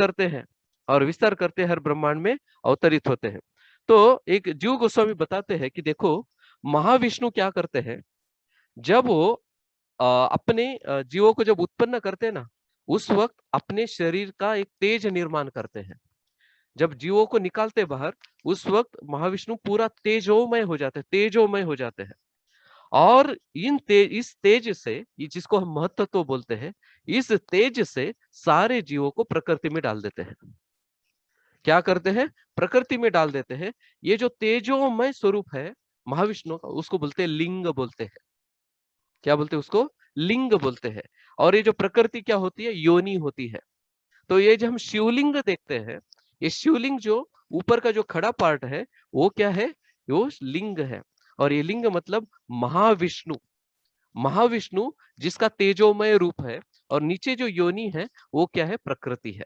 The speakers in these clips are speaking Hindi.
करते हैं और विस्तार करते हर ब्रह्मांड में अवतरित होते हैं। तो एक जीव गोस्वामी बताते हैं कि देखो महाविष्णु क्या करते हैं, जब वो अपने जीवों को जब उत्पन्न करते हैं ना, उस वक्त अपने शरीर का एक तेज निर्माण करते हैं। जब जीवों को निकालते बाहर, उस वक्त महाविष्णु पूरा तेजोमय हो जाते हैं, तेजोमय हो जाते हैं। और इस तेज से, जिसको हम महत्त्व बोलते हैं, इस तेज से सारे जीवों को प्रकृति में डाल देते हैं। क्या करते हैं? प्रकृति में डाल देते हैं। ये जो तेजोमय स्वरूप है महाविष्णु का, उसको बोलते हैं लिंग बोलते हैं। क्या बोलते हैं उसको? लिंग बोलते हैं। और ये जो प्रकृति क्या होती है? योनि होती है। तो ये जो हम शिवलिंग देखते हैं, ये शिवलिंग जो ऊपर का जो खड़ा पार्ट है, वो क्या है? वो लिंग है। और ये लिंग मतलब महाविष्णु। महाविष्णु जिसका तेजोमय रूप है, और नीचे जो योनि है वो क्या है? प्रकृति है।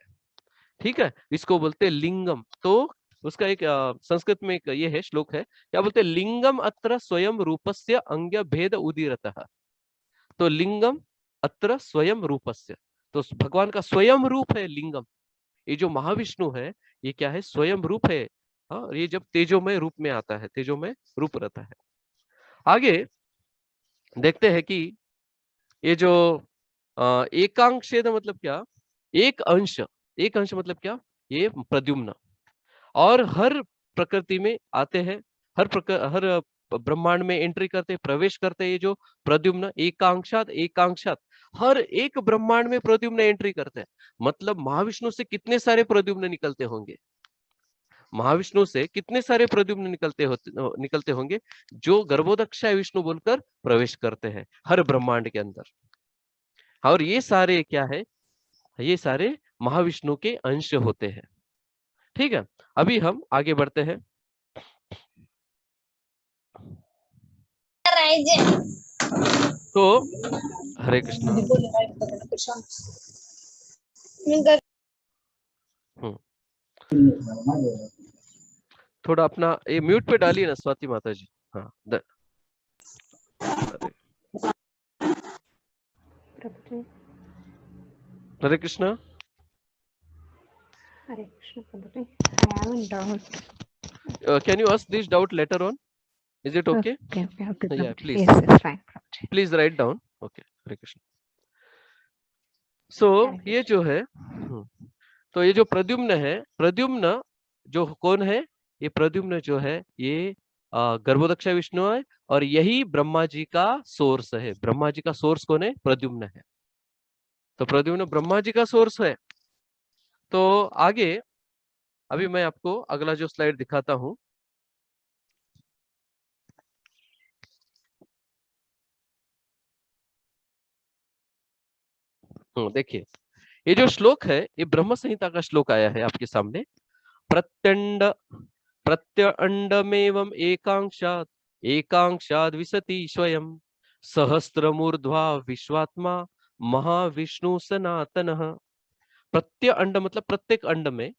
ठीक है, इसको बोलते हैं लिंगम। तो उसका एक संस्कृत में एक ये है श्लोक है, क्या बोलते हैं? लिंगम अत्र स्वयं रूपस्य अंग भेद उदीरतः। तो लिंगम अत्र स्वयं रूपस्य, तो भगवान का स्वयं रूप है लिंगम। ये जो महाविष्णु है, ये क्या है? स्वयं रूप है। हाँ, ये जब तेजोमय रूप में आता है, तेजोमय रूप रहता है। आगे देखते हैं कि ये जो एकांशेद मतलब क्या? एक अंश। एक अंश मतलब क्या? ये प्रद्युम्न। और हर प्रकृति में आते हैं, हर ब्रह्मांड में एंट्री करते, प्रवेश करते, ये जो प्रद्युम्न एकांशात एकांशात, हर एक ब्रह्मांड में प्रद्युम्न एंट्री करते हैं। मतलब महाविष्णु से कितने सारे प्रद्युम्न निकलते होंगे? महाविष्णु से कितने सारे प्रद्युम्न निकलते होंगे, जो गर्भोदक्षाय विष्णु बोलकर प्रवेश करते हैं हर ब्रह्मांड के अंदर। और ये सारे क्या है? ये सारे महाविष्णु के अंश होते हैं। ठीक है, अभी हम आगे बढ़ते हैं। तो हरे कृष्णा। थोड़ा अपना ये म्यूट पे डालिए ना स्वाति माता जी। हाँ, हरे Krishna. Hare Krishna Prabhuji. I have a doubt. Can you ask this doubt later on? Is it okay? Okay, Yeah, Prabhuji. please. Yes, it's fine, Prabhuji. Please write down. Okay, Hare Krishna. So ये जो है, तो ये जो प्रद्युम्न है, प्रद्युम्न जो कौन है? ये प्रद्युम्न जो है, ये गर्भोदक्ष विष्णु है, और यही ब्रह्मा जी का सोर्स है। ब्रह्मा जी का सोर्स कौन है? प्रद्युम्न है। तो प्रद्युम्न ब्रह्मा जी का सोर्स है। तो आगे अभी मैं आपको अगला जो स्लाइड दिखाता हूं। देखिए, ये जो श्लोक है, ये ब्रह्म संहिता का श्लोक आया है आपके सामने। प्रत्यंड प्रत्यंडमेवं एकांशात् एकांशाद् विशति स्वयं सहस्त्रमूर्ध्वा विश्वात्मा महाविष्णु सनातनः। प्रत्यंड मतलब प्रत्येक अंड में,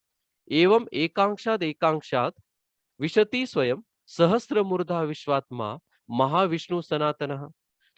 एवं एकांशाद विशति स्वयं सहस्त्रमूर्धा विश्वात्मा महाविष्णु सनातनः।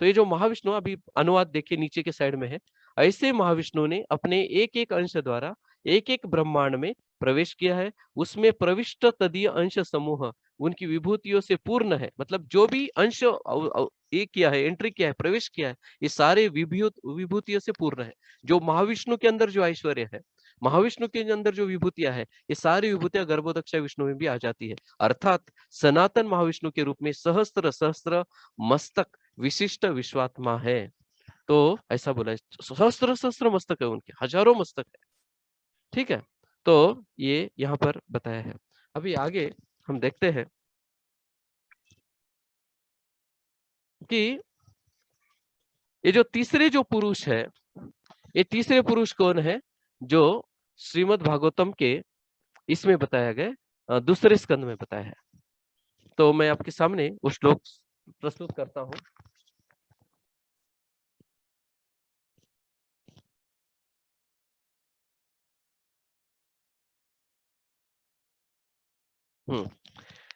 तो ये जो महाविष्णु, अभी अनुवाद देखिए नीचे के साइड में है, ऐसे महाविष्णु ने अपने एक एक अंश द्वारा एक एक ब्रह्मांड में प्रवेश किया है। उसमें प्रविष्ट तदीय अंश समूह उनकी विभूतियों से पूर्ण है। मतलब जो भी अंश ये किया है, एंट्री किया है, प्रवेश किया है, ये सारे विभूतियों से पूर्ण है। जो महाविष्णु के अंदर जो ऐश्वर्य है, महाविष्णु के अंदर जो विभूतियां है, ये सारी विभूतियां गर्भोदक्ष विष्णु में भी आ जाती है। अर्थात सनातन महाविष्णु के रूप में सहस्त्र सहस्त्र मस्तक विशिष्ट विश्वात्मा है। तो ऐसा बोला है, सहस्त्र सहस्त्र मस्तक है उनके, हजारों मस्तक है। ठीक है, तो ये यहाँ पर बताया है। अभी आगे हम देखते हैं कि ये जो तीसरे जो पुरुष है, ये तीसरे पुरुष कौन है? जो श्रीमद् भागवतम के इसमें बताया गया, दूसरे स्कंद में बताया है। तो मैं आपके सामने वो श्लोक प्रस्तुत करता हूं।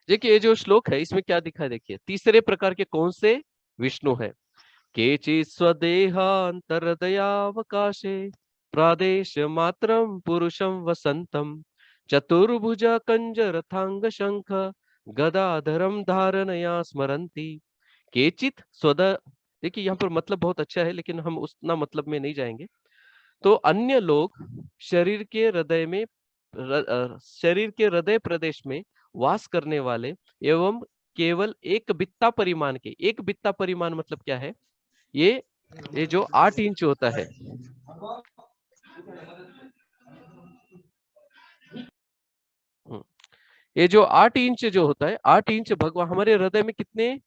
देखिए, ये जो श्लोक है, इसमें क्या दिखा है? देखिए, तीसरे प्रकार के कौन से विष्णु है? केचित् स्वदेहांतरदयावकाशे प्रादेश मात्रम पुरुषम वसंतम चतुर्भुज कंजरथांग शंख गदाधरम धारणया स्मरंती केचित स्वद। देखिए यहाँ पर मतलब बहुत अच्छा है, लेकिन हम उतना मतलब में नहीं जाएंगे। तो अन्य लोग शरीर के हृदय में शरीर के हृदय प्रदेश में वास करने वाले एवं केवल एक बित्ता परिमाण के, एक बित्ता परिमाण मतलब क्या है, ये जो 8 इंच होता है, ये जो 8 इंच जो होता है, 8 इंच भगवान हमारे हृदय में कितने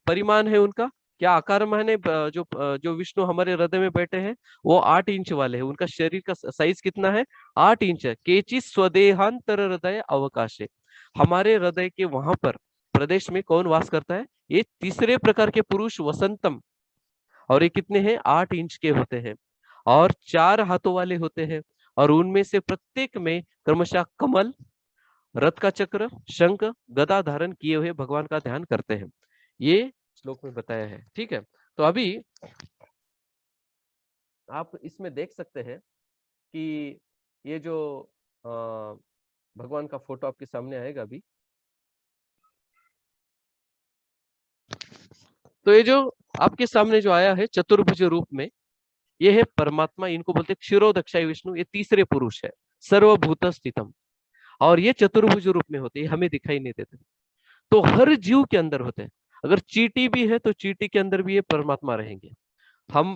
परिमाण है उनका, क्या आकार माने जो विष्णु हमारे हृदय में बैठे हैं वो 8 इंच वाले हैं। उनका शरीर का साइज कितना है, 8 इंच है। केचि स्वदेहांतर हृदय अवकाश है, हमारे हृदय के वहां पर प्रदेश में कौन वास करता है, ये तीसरे प्रकार के पुरुष वसंतम। और ये कितने हैं, 8 इंच के होते हैं और 4 हाथों वाले होते हैं। और उनमें से प्रत्येक में क्रमशः कमल, रथ का चक्र, शंख, गदा धारण किए हुए भगवान का ध्यान करते हैं। ये श्लोक में बताया है। ठीक है, तो अभी आप इसमें देख सकते हैं कि ये जो भगवान का फोटो आपके सामने आएगा अभी, तो ये जो आपके सामने जो आया है चतुर्भुज रूप में, ये है परमात्मा, इनको बोलते हैं क्षीरोदक्षाई विष्णु। ये तीसरे पुरुष है, सर्वभूत स्थितम। और ये चतुर्भुज रूप में होते हैं, हमें दिखाई नहीं देते। तो हर जीव के अंदर होते हैं। अगर चींटी भी है तो चींटी के अंदर भी ये परमात्मा रहेंगे। हम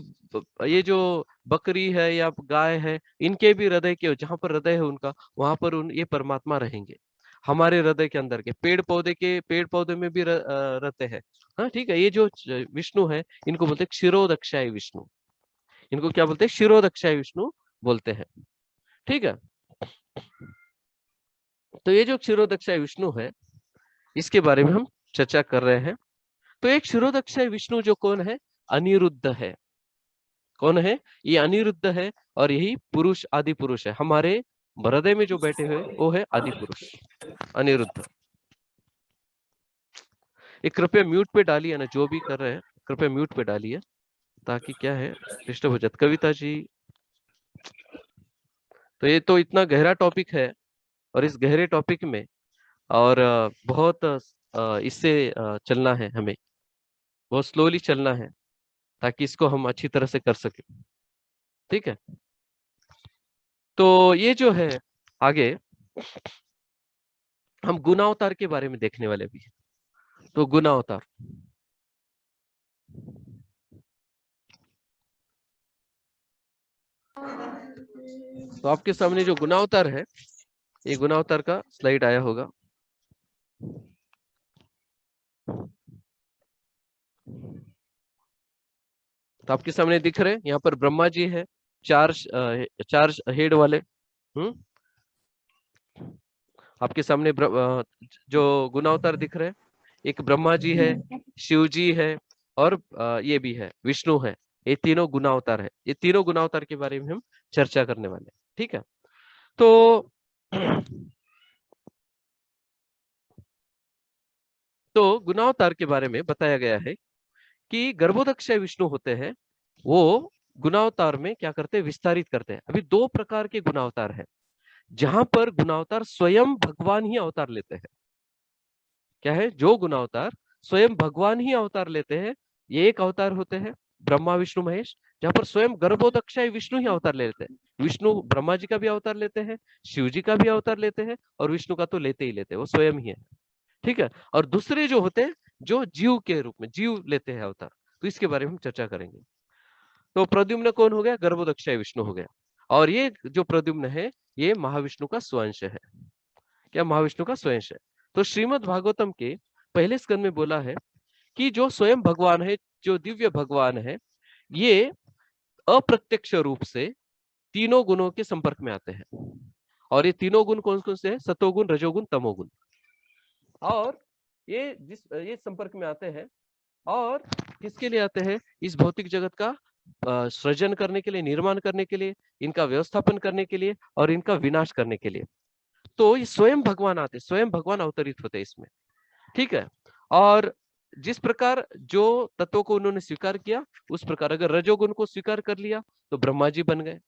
ये जो बकरी है या गाय है, इनके भी हृदय के, जहां पर हृदय है उनका, वहां पर ये परमात्मा रहेंगे। हमारे हृदय के अंदर के पेड़ पौधे में भी रहते हैं। हाँ ठीक है, ये जो विष्णु है इनको बोलते हैं क्षीरोदक्षाय विष्णु। इनको क्या बोलते हैं, क्षीरोदक्षाय विष्णु बोलते हैं। ठीक है, तो ये जो क्षीरोदक्षाय विष्णु है इसके बारे में हम चर्चा कर रहे हैं। तो एक क्षीरोदक्षाय विष्णु जो कौन है, अनिरुद्ध है। कौन है, ये अनिरुद्ध है। और यही पुरुष, आदि पुरुष है। हमारे हृदय में जो बैठे हुए वो है आदि पुरुष अनिरुद्ध। एक कृपया म्यूट पे डालिए ना, जो भी कर रहे हैं कृपया म्यूट पे डालिए, ताकि क्या है डिस्टर्ब हो जाए। कविता जी, तो ये तो इतना गहरा टॉपिक है, और इस गहरे टॉपिक में और बहुत इससे चलना है, हमें बहुत स्लोली चलना है ताकि इसको हम अच्छी तरह से कर सके। ठीक है, तो ये जो है आगे हम गुणावतार के बारे में देखने वाले भी हैं। तो गुणावतार, तो आपके सामने जो गुणावतार है, ये गुणावतार का स्लाइड आया होगा। तो आपके सामने दिख रहे हैं, यहाँ पर ब्रह्मा जी है, चार हेड वाले। आपके सामने जो गुणावतार दिख रहे हैं, एक ब्रह्मा जी है, शिव जी है, और ये भी है, विष्णु है। ये तीनों गुणावतार है। ये तीनों गुणावतार के बारे में हम चर्चा करने वाले हैं। ठीक है, तो गुणावतार के बारे में बताया गया है कि गर्भोदक्षय विष्णु होते हैं, वो गुणावतार में क्या करते हैं, विस्तारित करते हैं। अभी 2 प्रकार के गुणावतार है, जहां पर गुणावतार स्वयं भगवान ही अवतार लेते हैं। क्या है, जो गुणावतार स्वयं भगवान ही अवतार लेते हैं, ये एक अवतार होते हैं ब्रह्मा विष्णु महेश, जहां पर स्वयं गर्भोदक्षय विष्णु ही अवतार ले लेते हैं। विष्णु ब्रह्मा जी का भी अवतार लेते हैं, शिव जी का भी अवतार लेते हैं, और विष्णु का तो लेते ही लेते हैं, वो स्वयं ही है। ठीक है, और दूसरे जो होते हैं, जो जीव के रूप में जीव लेते हैं अवतार, तो इसके बारे में हम चर्चा करेंगे। तो प्रद्युम्न कौन हो गया, गर्भोदक्षय विष्णु हो गया। और ये जो प्रद्युम्न है, ये महाविष्णु का स्वंश है। क्या महाविष्णु का स्वंश है। तो श्रीमद् भागवतम के पहले स्कंद में बोला है कि जो स्वयं भगवान है, जो दिव्य भगवान है, ये अप्रत्यक्ष रूप से तीनों गुणों के संपर्क में आते हैं। और ये तीनों गुण कौन कौन से हैं, सतोगुण, रजोगुण, तमोगुण। और ये संपर्क में आते हैं, और किसके लिए आते हैं, इस भौतिक जगत का सृजन करने के लिए, निर्माण करने के लिए, इनका व्यवस्थापन करने के लिए, और इनका विनाश करने के लिए। तो ये स्वयं भगवान आते, स्वयं भगवान अवतरित होते इसमें। ठीक है, और जिस प्रकार जो तत्वों को उन्होंने स्वीकार किया उस प्रकार, अगर रजोगुण को स्वीकार कर लिया तो ब्रह्मा जी बन गए,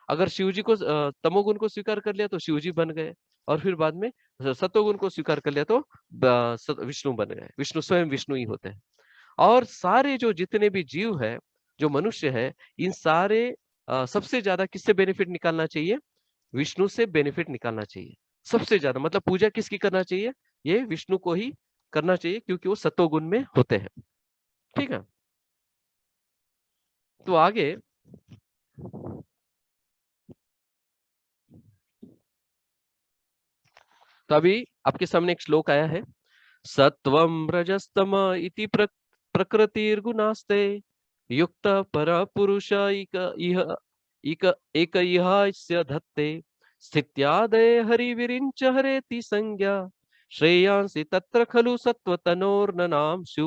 अगर शिव जी को तमोगुण को स्वीकार कर लिया तो शिव जी बन गए, और फिर बाद में सतोगुण को स्वीकार कर लिया तो विष्णु बन गए। विष्णु स्वयं विष्णु ही होते हैं। और सारे जो जितने भी जीव है, जो मनुष्य है, इन सारे सबसे ज्यादा किससे बेनिफिट निकालना चाहिए? विष्णु से बेनिफिट निकालना चाहिए सबसे ज्यादा। मतलब पूजा किसकी करना चाहिए? ये विष्णु को ही करना चाहिए, क्योंकि वो सतोगुण में होते हैं। ठीक है, तो आगे तो अभी आपके सामने एक श्लोक आया है, सत्वं रजस्तम इति प्रकृतिर्गुणास्ते युक्त पर पुरुष इक इह इक एक इह धत्ते स्थित्यादय हरिविरिंच हरेति संज्ञा श्रेयांसि तत्र खलु सत्वतनोर्ननांशु।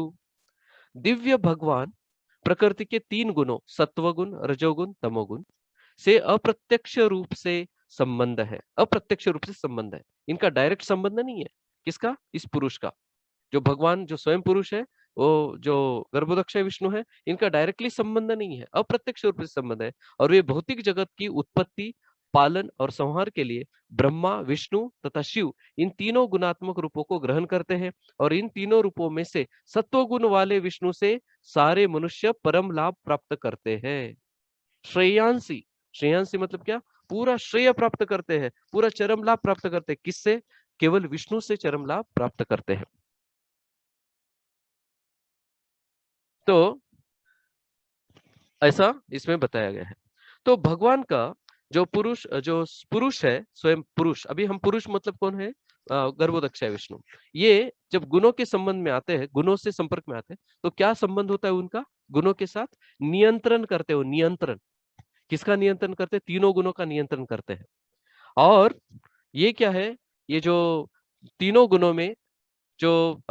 दिव्य भगवान प्रकृति के तीन गुणों सत्वगुण, रजोगुण, तमोगुण से अप्रत्यक्ष रूप से संबंध है। अप्रत्यक्ष रूप से संबंध है, इनका डायरेक्ट संबंध नहीं है। किसका? इस पुरुष का। जो भगवान जो स्वयं पुरुष है, वो जो गर्भोदक्ष विष्णु है, इनका डायरेक्टली संबंध नहीं है, अप्रत्यक्ष रूप से संबंध है। और वे भौतिक जगत की उत्पत्ति, पालन और संहार के लिए ब्रह्मा, विष्णु तथा शिव इन तीनों गुणात्मक रूपों को ग्रहण करते हैं। और इन तीनों रूपों में से सत्वगुण वाले विष्णु से सारे मनुष्य परम लाभ प्राप्त करते हैं। श्रेयांसी, श्रेयांसी मतलब क्या? पूरा श्रेय प्राप्त करते हैं, पूरा चरम लाभ प्राप्त करते हैं। किससे? केवल विष्णु से चरम लाभ प्राप्त करते हैं। तो ऐसा इसमें बताया गया है। तो भगवान का जो पुरुष है, स्वयं पुरुष, अभी हम पुरुष मतलब कौन है? गर्भोदक्ष विष्णु। ये जब गुणों के संबंध में आते हैं, गुणों से संपर्क में आते हैं, तो क्या संबंध होता है उनका गुणों के साथ? नियंत्रण करते हो, नियंत्रण। किसका नियंत्रण करते हैं? तीनों गुणों का नियंत्रण करते हैं। और ये क्या है? ये जो तीनों गुणों में जो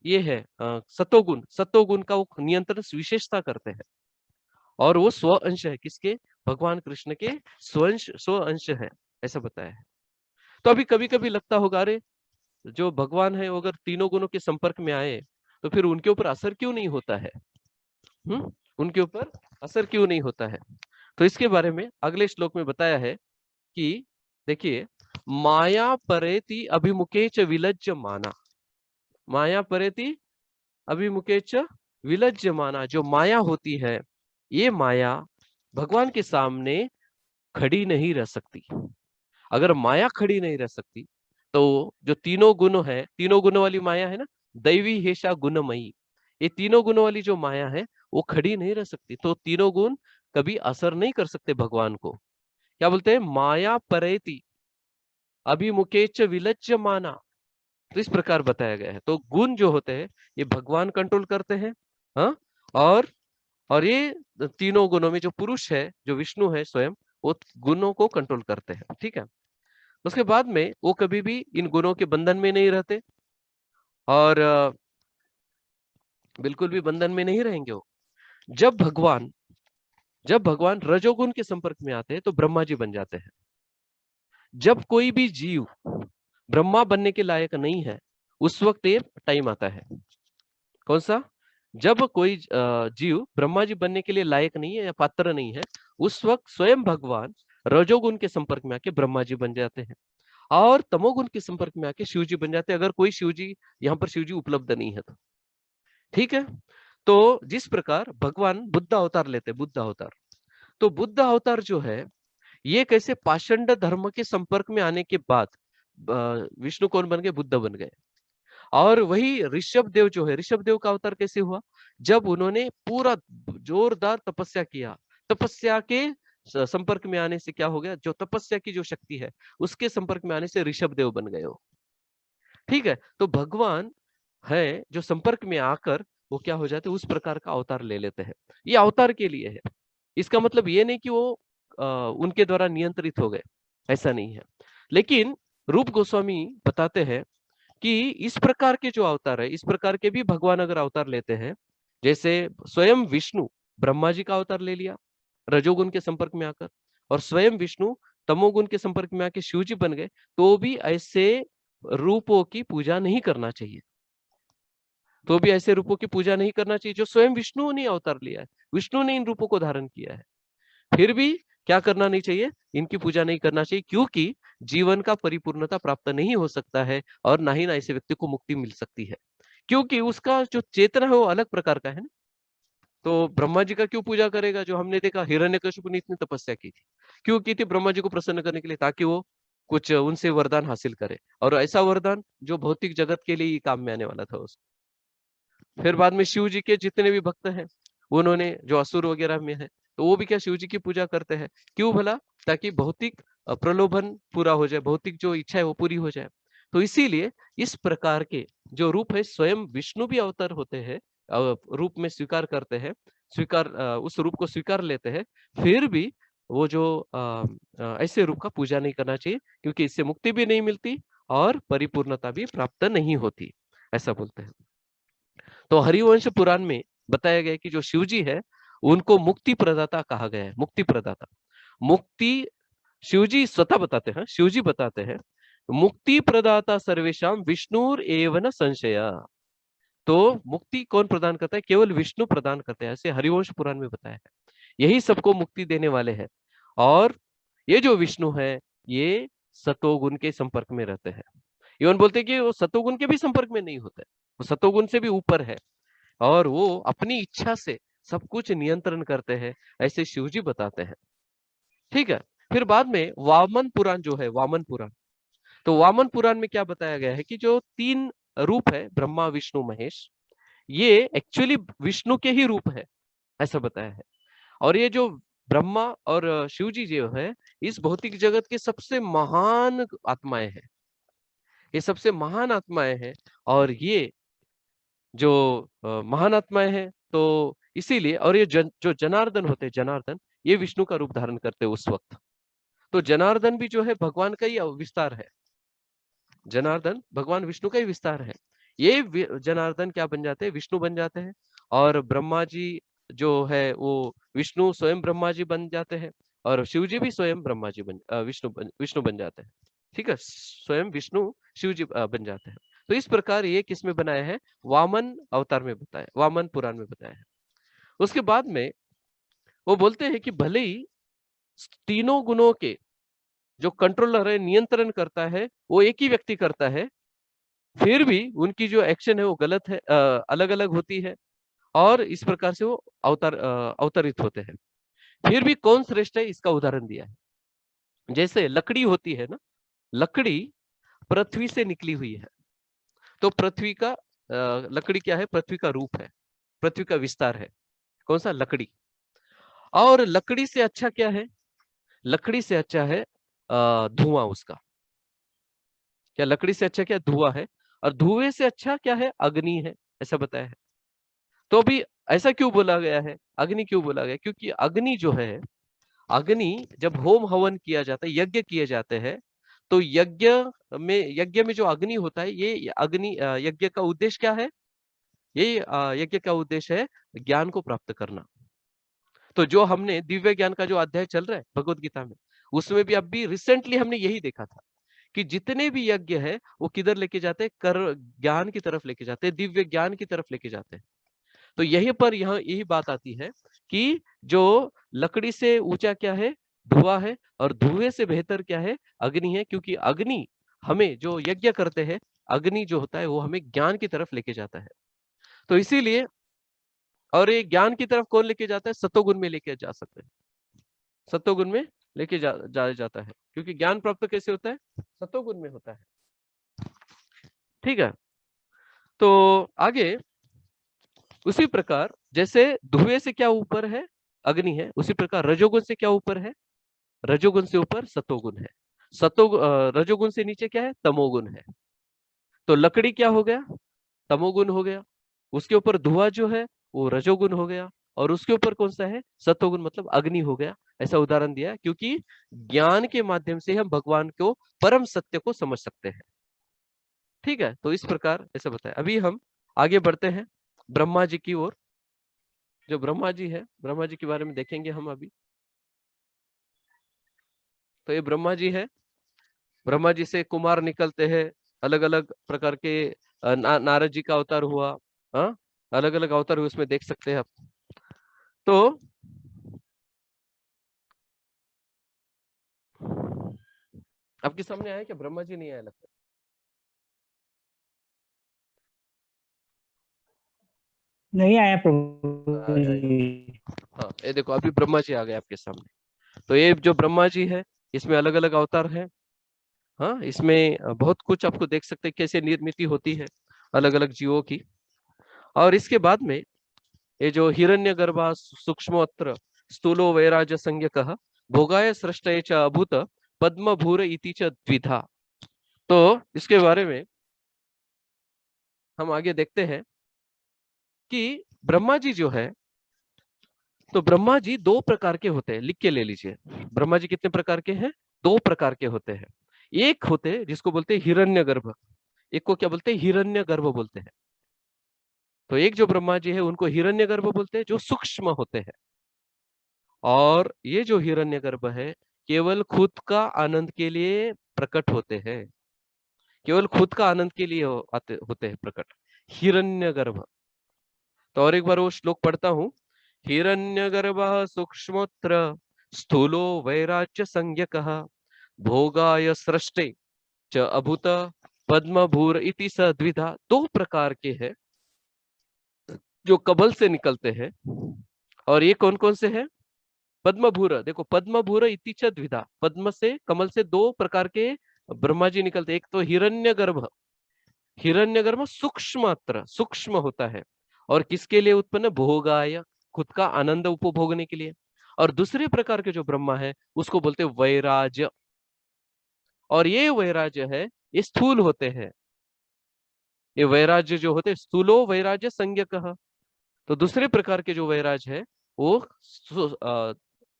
ये है सतोगुण, सतोगुण का वो नियंत्रण विशेषता करते हैं। और वो स्व अंश है, किसके? भगवान कृष्ण के स्व अंश है, ऐसा बताया है। तो अभी कभी कभी लगता होगा, अरे जो भगवान है वो अगर तीनों गुणों के संपर्क में आए तो फिर उनके ऊपर असर क्यों नहीं होता है? उनके ऊपर असर क्यों नहीं होता है? तो इसके बारे में अगले श्लोक में बताया है कि देखिए, माया परेति अभिमुखे च विलज्ज माना, माया परेति अभिमुखे च विलज्ज माना। जो माया होती है, ये माया भगवान के सामने खड़ी नहीं रह सकती। अगर माया खड़ी नहीं रह सकती तो जो तीनों गुण है, तीनों गुणों वाली माया है ना, दैवी हेषा गुणमयी, ये तीनों गुणों वाली जो माया है वो खड़ी नहीं रह सकती। तो तीनों गुण कभी असर नहीं कर सकते भगवान को। क्या बोलते हैं? माया परेति अभिमुखेच विलज्ज माना। तो इस प्रकार बताया गया है। तो गुण जो होते हैं ये भगवान कंट्रोल करते हैं। हाँ, और ये तीनों गुणों में जो पुरुष है, जो विष्णु है स्वयं, वो गुणों को कंट्रोल करते हैं। ठीक है, उसके बाद में वो कभी भी इन गुणों के बंधन में नहीं रहते, और बिल्कुल भी बंधन में नहीं रहेंगे वो। जब भगवान जब भगवान रजोगुण के संपर्क में आते हैं तो ब्रह्मा जी बन जाते हैं। जब कोई भी जीव ब्रह्मा बनने के लायक नहीं है, उस वक्त ये टाइम आता है। कौन सा? जब कोई जीव ब्रह्मा जी बनने के लिए लायक नहीं है या पात्र नहीं है, उस वक्त स्वयं भगवान रजोगुण के संपर्क में आके ब्रह्मा जी बन जाते हैं, और तमोगुण के संपर्क में आके शिव जी बन जाते हैं, अगर कोई शिव जी यहाँ पर शिव जी उपलब्ध नहीं है तो। ठीक है, तो जिस प्रकार भगवान बुद्ध अवतार लेते, बुद्ध अवतार, तो बुद्ध अवतार जो है ये कैसे पाषंड धर्म के संपर्क में आने के बाद विष्णु कौन बन गए? बुद्ध बन गए। और वही ऋषभ देव जो है, ऋषभ देव का अवतार कैसे हुआ? जब उन्होंने पूरा जोरदार तपस्या किया, तपस्या के संपर्क में आने से क्या हो गया? जो तपस्या की जो शक्ति है उसके संपर्क में आने से ऋषभ देव बन गए हो। ठीक है, तो भगवान है जो संपर्क में आकर वो क्या हो जाते हैं? उस प्रकार का अवतार ले लेते हैं। ये अवतार के लिए है, इसका मतलब ये नहीं कि वो उनके द्वारा नियंत्रित हो गए, ऐसा नहीं है। लेकिन रूप गोस्वामी बताते हैं कि इस प्रकार के जो अवतार है, इस प्रकार के भी भगवान अगर अवतार लेते हैं, जैसे स्वयं विष्णु ब्रह्मा जी का अवतार ले लिया रजोगुण के संपर्क में आकर, और स्वयं विष्णु तमोगुण के संपर्क में आके शिव जी बन गए, तो भी ऐसे रूपों की पूजा नहीं करना चाहिए। तो भी ऐसे रूपों की पूजा नहीं करना चाहिए जो स्वयं विष्णु ने अवतार लिया है, विष्णु ने इन रूपों को धारण किया है। फिर भी क्या करना नहीं चाहिए, इनकी पूजा नहीं करना चाहिए, क्योंकि जीवन का परिपूर्णता प्राप्त नहीं हो सकता है और ना ही ना ऐसे व्यक्ति को मुक्ति मिल सकती है, क्योंकि उसका जो चेतना है वो अलग प्रकार का है ना। तो ब्रह्मा जी का क्यों पूजा करेगा? जो हमने देखा हिरण्यकशिपु ने इतनी तपस्या की थी, क्यों की थी? ब्रह्मा जी को प्रसन्न करने के लिए, ताकि वो कुछ उनसे वरदान हासिल करे, और ऐसा वरदान जो भौतिक जगत के लिए ही काम में आने वाला था उसको। फिर बाद में शिव जी के जितने भी भक्त हैं, उन्होंने जो असुर वगैरह में है, तो वो भी क्या शिव जी की पूजा करते हैं, क्यों भला? ताकि भौतिक प्रलोभन पूरा हो जाए, भौतिक जो इच्छा है वो पूरी हो जाए। तो इसीलिए इस प्रकार के जो रूप है, स्वयं विष्णु भी अवतार होते हैं, रूप में स्वीकार करते हैं, उस रूप को स्वीकार लेते हैं, फिर भी वो जो ऐसे रूप का पूजा नहीं करना चाहिए, क्योंकि इससे मुक्ति भी नहीं मिलती और परिपूर्णता भी प्राप्त नहीं होती, ऐसा बोलते हैं। तो हरिवंश पुराण में बताया गया कि जो शिव जी है उनको मुक्ति प्रदाता कहा गया है। मुक्ति प्रदाता, मुक्ति शिव जी स्वतः बताते हैं, शिव जी बताते हैं, मुक्ति प्रदाता सर्वेशाम विष्णुर एव न संशय। तो मुक्ति कौन प्रदान करता है? केवल विष्णु प्रदान करते हैं, ऐसे हरिवंश पुराण में बताया है। यही सबको मुक्ति देने वाले हैं, और ये जो विष्णु है ये सतोगुण के संपर्क में रहते हैं। इवन बोलते हैं कि वो सतोगुण के भी संपर्क में नहीं होते, वो सतोगुण से भी ऊपर है, और वो अपनी इच्छा से सब कुछ नियंत्रण करते हैं, ऐसे शिव जी बताते हैं। ठीक है। फिर बाद में वामन पुराण जो है, वामन पुराण, तो वामन पुराण में क्या बताया गया है कि जो 3 रूप है, ब्रह्मा विष्णु महेश, ये एक्चुअली विष्णु के ही रूप है, ऐसा बताया है। और ये जो ब्रह्मा और शिव जी जो है, इस भौतिक जगत के सबसे महान आत्माएं हैं, ये सबसे महान आत्माएं हैं, और ये जो महान आत्माएं हैं, तो इसीलिए, और ये जो जनार्दन होते हैं, जनार्दन, ये विष्णु का रूप धारण करते हैं उस वक्त। तो जनार्दन भी जो है भगवान का ही विस्तार है, जनार्दन भगवान विष्णु का ही विस्तार है। ये जनार्दन क्या बन जाते हैं? विष्णु बन जाते हैं। और ब्रह्मा जी जो है वो विष्णु स्वयं ब्रह्मा जी बन जाते हैं, और शिव जी भी स्वयं ब्रह्मा जी विष्णु बन जाते हैं। ठीक है, स्वयं विष्णु शिव जी बन जाते हैं। तो इस प्रकार ये किसमें बनाया है? वामन अवतार में बताया, वामन पुराण में बताया है। उसके बाद में वो बोलते हैं कि भले ही तीनों गुणों के जो कंट्रोलर है, नियंत्रण करता है, वो एक ही व्यक्ति करता है, फिर भी उनकी जो एक्शन है वो गलत है, अलग अलग होती है, और इस प्रकार से वो अवतरित होते हैं। फिर भी कौन श्रेष्ठ है, इसका उदाहरण दिया है। जैसे लकड़ी होती है ना, लकड़ी पृथ्वी से निकली हुई है, तो पृथ्वी का लकड़ी क्या है? पृथ्वी का रूप है, पृथ्वी का विस्तार है। कौन सा? लकड़ी। और लकड़ी से अच्छा क्या है? लकड़ी से अच्छा है धुआं उसका। क्या लकड़ी से अच्छा क्या? धुआं है। और धुएं से अच्छा क्या है? अग्नि है, ऐसा बताया है। तो अभी ऐसा क्यों बोला गया है, अग्नि क्यों बोला गया? क्योंकि अग्नि जो है, अग्नि जब होम हवन किया जाता है, यज्ञ किए जाते हैं, तो यज्ञ में जो अग्नि होता है, ये अग्नि यज्ञ का उद्देश्य क्या है? ये यज्ञ का उद्देश्य है ज्ञान को प्राप्त करना। तो जो हमने दिव्य ज्ञान का जो अध्याय चल रहा है भगवत गीता में, उसमें भी अभी रिसेंटली हमने यही देखा था कि जितने भी यज्ञ है वो किधर लेके जाते हैं? कर ज्ञान की तरफ लेके जाते हैं, दिव्य ज्ञान की तरफ लेके जाते हैं। तो यहीं पर यहाँ यही बात आती है कि जो लकड़ी से ऊंचा क्या है? धुआं है, और धुएं से बेहतर क्या है? अग्नि है, क्योंकि अग्नि हमें जो यज्ञ करते हैं, अग्नि जो होता है वो हमें ज्ञान की तरफ लेके जाता है। तो इसीलिए, और ये ज्ञान की तरफ कौन लेके जाता है? सतोगुण में लेके जा सकते हैं, सतोगुण में लेके जाया जाता है, क्योंकि ज्ञान प्राप्त कैसे होता है? सतोगुण में होता है। ठीक है। तो आगे उसी प्रकार जैसे धुएं से क्या ऊपर है? अग्नि है, उसी प्रकार रजोगुण से क्या ऊपर है? रजोगुण से ऊपर सतोगुण है। रजोगुण से नीचे क्या है? तमोगुण है। तो लकड़ी क्या हो गया? तमोगुण हो गया। उसके ऊपर धुआं जो है वो रजोगुण हो गया, और उसके ऊपर कौन सा है? सतोगुण, मतलब अग्नि हो गया। ऐसा उदाहरण दिया, क्योंकि ज्ञान के माध्यम से हम भगवान को, परम सत्य को समझ सकते हैं। ठीक है, तो इस प्रकार ऐसा बताया। अभी हम आगे बढ़ते हैं ब्रह्मा जी की ओर। जो ब्रह्मा जी है, ब्रह्मा जी के बारे में देखेंगे हम अभी। तो ये ब्रह्मा जी है, ब्रह्मा जी से कुमार निकलते हैं, अलग अलग प्रकार के नारद जी का अवतार हुआ, हाँ, अलग अलग अवतार उसमें देख सकते हैं आप। तो आपके सामने आया क्या? ब्रह्मा जी नहीं आया लगता। नहीं आया प्रभु आ जाएगा। जी। हाँ, ये देखो अभी ब्रह्मा जी आ गए आपके सामने। तो ये जो ब्रह्मा जी है, इसमें अलग अलग अवतार है। हाँ, इसमें बहुत कुछ आपको देख सकते हैं कैसे निर्मित होती है अलग अलग जीवों की। और इसके बाद में ये जो हिरण्यगर्भा सूक्ष्मोत्र स्थूलो वैराज संज्ञकः भोगाय सृष्टये च अभूत पद्म भूर इति च द्विधा। तो इसके बारे में हम आगे देखते हैं कि ब्रह्मा जी जो है, तो ब्रह्मा जी दो प्रकार के होते हैं, लिख के ले लीजिए। ब्रह्मा जी कितने प्रकार के हैं? दो प्रकार के होते हैं। एक होते हैं जिसको बोलते हैं हिरण्यगर्भ, एक को क्या बोलते हैं? हिरण्यगर्भ बोलते हैं। तो एक जो ब्रह्मा जी है उनको हिरण्यगर्भ बोलते हैं, जो सूक्ष्म होते हैं। और ये जो हिरण्यगर्भ है केवल खुद का आनंद के लिए प्रकट होते हैं, केवल खुद का आनंद के लिए होते हैं प्रकट, हिरण्यगर्भ। तो और एक बार वो श्लोक पढ़ता हूँ। हिरण्यगर्भः सूक्ष्मोत्र स्थूलो वैराज्य संज्ञकः भोगाय सृष्टे च अभूत पद्मभूर इति स द्विधा। दो प्रकार के हैं जो कबल से निकलते हैं। और ये कौन कौन से हैं? पद्मभूर, देखो पद्मभूर इति च द्विधा, पद्म से कमल से दो प्रकार के ब्रह्मा जी निकलते। एक तो हिरण्यगर्भ, हिरण्यगर्भ सूक्ष्मात्र, सूक्ष्म होता है और किसके लिए उत्पन्न? भोगाय, खुद का आनंद उपभोगने के लिए। और दूसरे प्रकार के जो ब्रह्मा है उसको बोलते वैराज। और ये वैराज्य है, ये स्थूल होते हैं। ये वैराज्य जो होते स्थूलो वैराज्य संज्ञकः। तो दूसरे प्रकार के जो वैराज है वो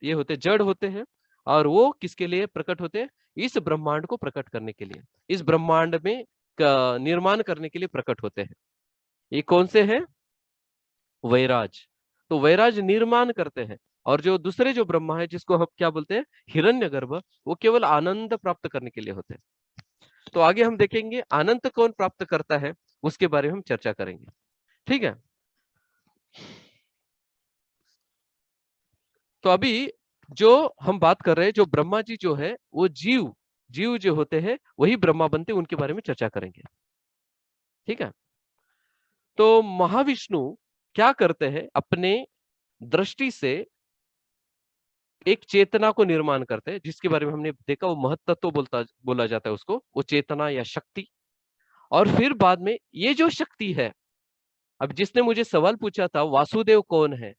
ये होते जड़ होते हैं। और वो किसके लिए प्रकट होते हैं? इस ब्रह्मांड को प्रकट करने के लिए, इस ब्रह्मांड में निर्माण करने के लिए प्रकट होते हैं। ये कौन से हैं? वैराज। तो वैराज निर्माण करते हैं। और जो दूसरे जो ब्रह्मा है जिसको हम क्या बोलते हैं? हिरण्यगर्भ, वो केवल आनंद प्राप्त करने के लिए होते हैं। तो आगे हम देखेंगे आनंद कौन प्राप्त करता है, उसके बारे में हम चर्चा करेंगे। ठीक है। तो अभी जो हम बात कर रहे हैं, जो ब्रह्मा जी जो है वो जीव, जीव जो होते हैं वही ब्रह्मा बनते हैं, उनके बारे में चर्चा करेंगे। ठीक है। तो महाविष्णु क्या करते हैं? अपने दृष्टि से एक चेतना को निर्माण करते हैं, जिसके बारे में हमने देखा वो महत्तत्व बोला जाता है उसको, वो चेतना या शक्ति। और फिर बाद में ये जो शक्ति है, अब जिसने मुझे सवाल पूछा था वासुदेव कौन है,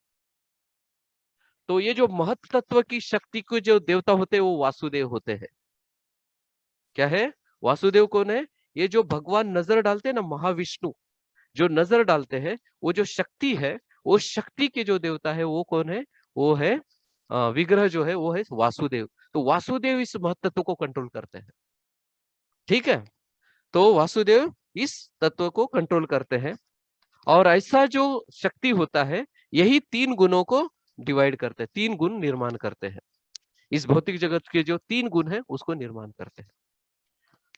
तो ये जो महत्तत्व की शक्ति के जो देवता होते हैं वो वासुदेव होते हैं। क्या है? वासुदेव कौन है? ये जो भगवान नजर डालते हैं ना, महाविष्णु जो नजर डालते हैं, वो जो शक्ति है, वो शक्ति के जो देवता है वो कौन है? वो है विग्रह जो है वो है वासुदेव। तो वासुदेव इस महत्त्व को कंट्रोल करते हैं। ठीक है। तो वासुदेव इस तत्व को कंट्रोल करते हैं। और ऐसा जो शक्ति होता है यही तीन गुणों को डिवाइड करते हैं, तीन गुण निर्माण करते हैं। इस भौतिक जगत के जो तीन गुण है उसको निर्माण करते हैं।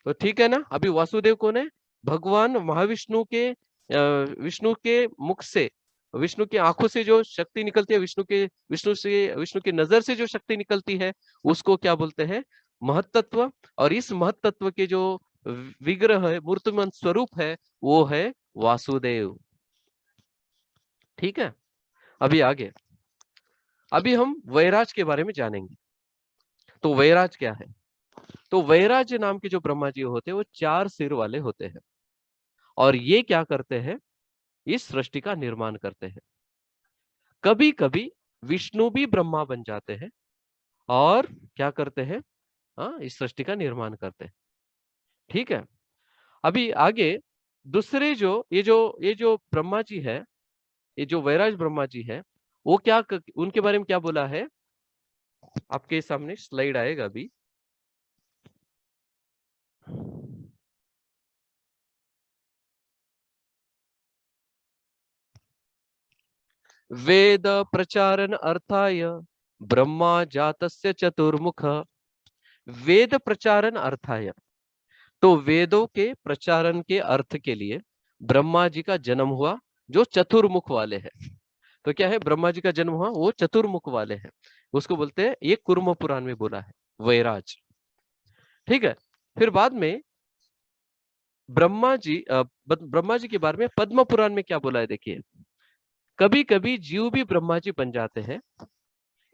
तो ठीक है ना। अभी वासुदेव कौन है? भगवान महाविष्णु के विष्णु के मुख से, विष्णु की आंखों से जो शक्ति निकलती है, विष्णु की नजर से जो शक्ति निकलती है उसको क्या बोलते हैं? महत्तत्व। और इस महत्तत्व के जो विग्रह है, मूर्तिमंत स्वरूप है, वो है वासुदेव। ठीक है। अभी आगे, अभी हम वैराज के बारे में जानेंगे। तो वैराज क्या है? तो वैराज नाम के जो ब्रह्मा जी होते हैं वो चार सिर वाले होते हैं। और ये क्या करते हैं? इस सृष्टि का निर्माण करते हैं। कभी कभी विष्णु भी ब्रह्मा बन जाते हैं और क्या करते हैं? हाँ, इस सृष्टि का निर्माण करते हैं। ठीक है। अभी आगे दूसरे जो ये जो ब्रह्मा जी है, ये जो वैराज ब्रह्मा जी है, वो उनके बारे में क्या बोला है? आपके सामने स्लाइड आएगा अभी। वेद प्रचारन अर्थाय ब्रह्मा जातस्य चतुर्मुख। वेद प्रचारन अर्थाय, तो वेदों के प्रचारण के अर्थ के लिए ब्रह्मा जी का जन्म हुआ। जो चतुर्मुख वाले हैं। तो क्या है, ब्रह्मा जी का जन्म हुआ वो चतुर्मुख वाले हैं, उसको बोलते हैं, ये कुर्म पुराण में बोला है, वैराज। ठीक है। फिर बाद में ब्रह्मा जी के बारे में पद्म पुराण में क्या बोला है देखिए, कभी कभी जीव भी ब्रह्मा जी बन जाते हैं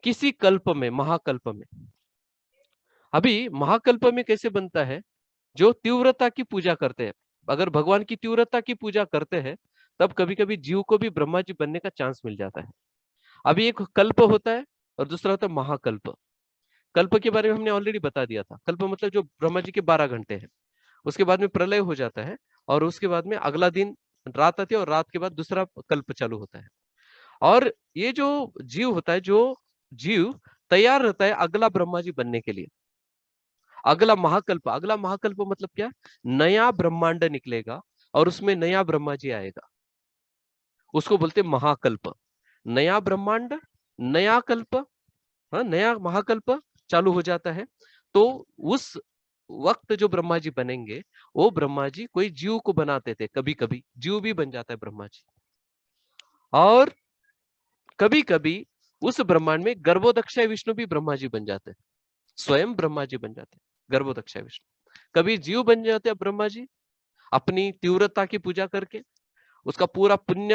किसी कल्प में, महाकल्प में। अभी महाकल्प में कैसे बनता है, जो तीव्रता की पूजा करते हैं, अगर भगवान की तीव्रता की पूजा करते हैं तब कभी कभी जीव को भी ब्रह्मा जी बनने का चांस मिल जाता है। अभी एक कल्प होता है और दूसरा होता है महाकल्प। कल्प के बारे में हमने ऑलरेडी बता दिया था, कल्प मतलब जो ब्रह्मा जी के 12 घंटे हैं, उसके बाद में प्रलय हो जाता है और उसके बाद में अगला दिन रात आती है और रात के बाद दूसरा कल्प चालू होता है। और ये जो जीव होता है, जो जीव तैयार रहता है अगला ब्रह्मा जी बनने के लिए, अगला महाकल्प। अगला महाकल्प मतलब क्या, नया ब्रह्मांड निकलेगा और उसमें नया ब्रह्मा जी आएगा, उसको बोलते महाकल्प। नया ब्रह्मांड, नया कल्प, हाँ, नया महाकल्प चालू हो जाता है। तो उस वक्त जो ब्रह्मा जी बनेंगे, वो ब्रह्मा जी कोई जीव को बनाते थे, कभी कभी जीव भी बन जाता है ब्रह्मा जी। और कभी कभी उस ब्रह्मांड में गर्भोदक्षय विष्णु भी ब्रह्मा जी बन जाते हैं, स्वयं ब्रह्मा जी बन जाते हैं गर्भोदक्षय विष्णु। कभी जीव बन जाते हैं ब्रह्मा जी अपनी तीव्रता की पूजा करके, उसका पूरा पुण्य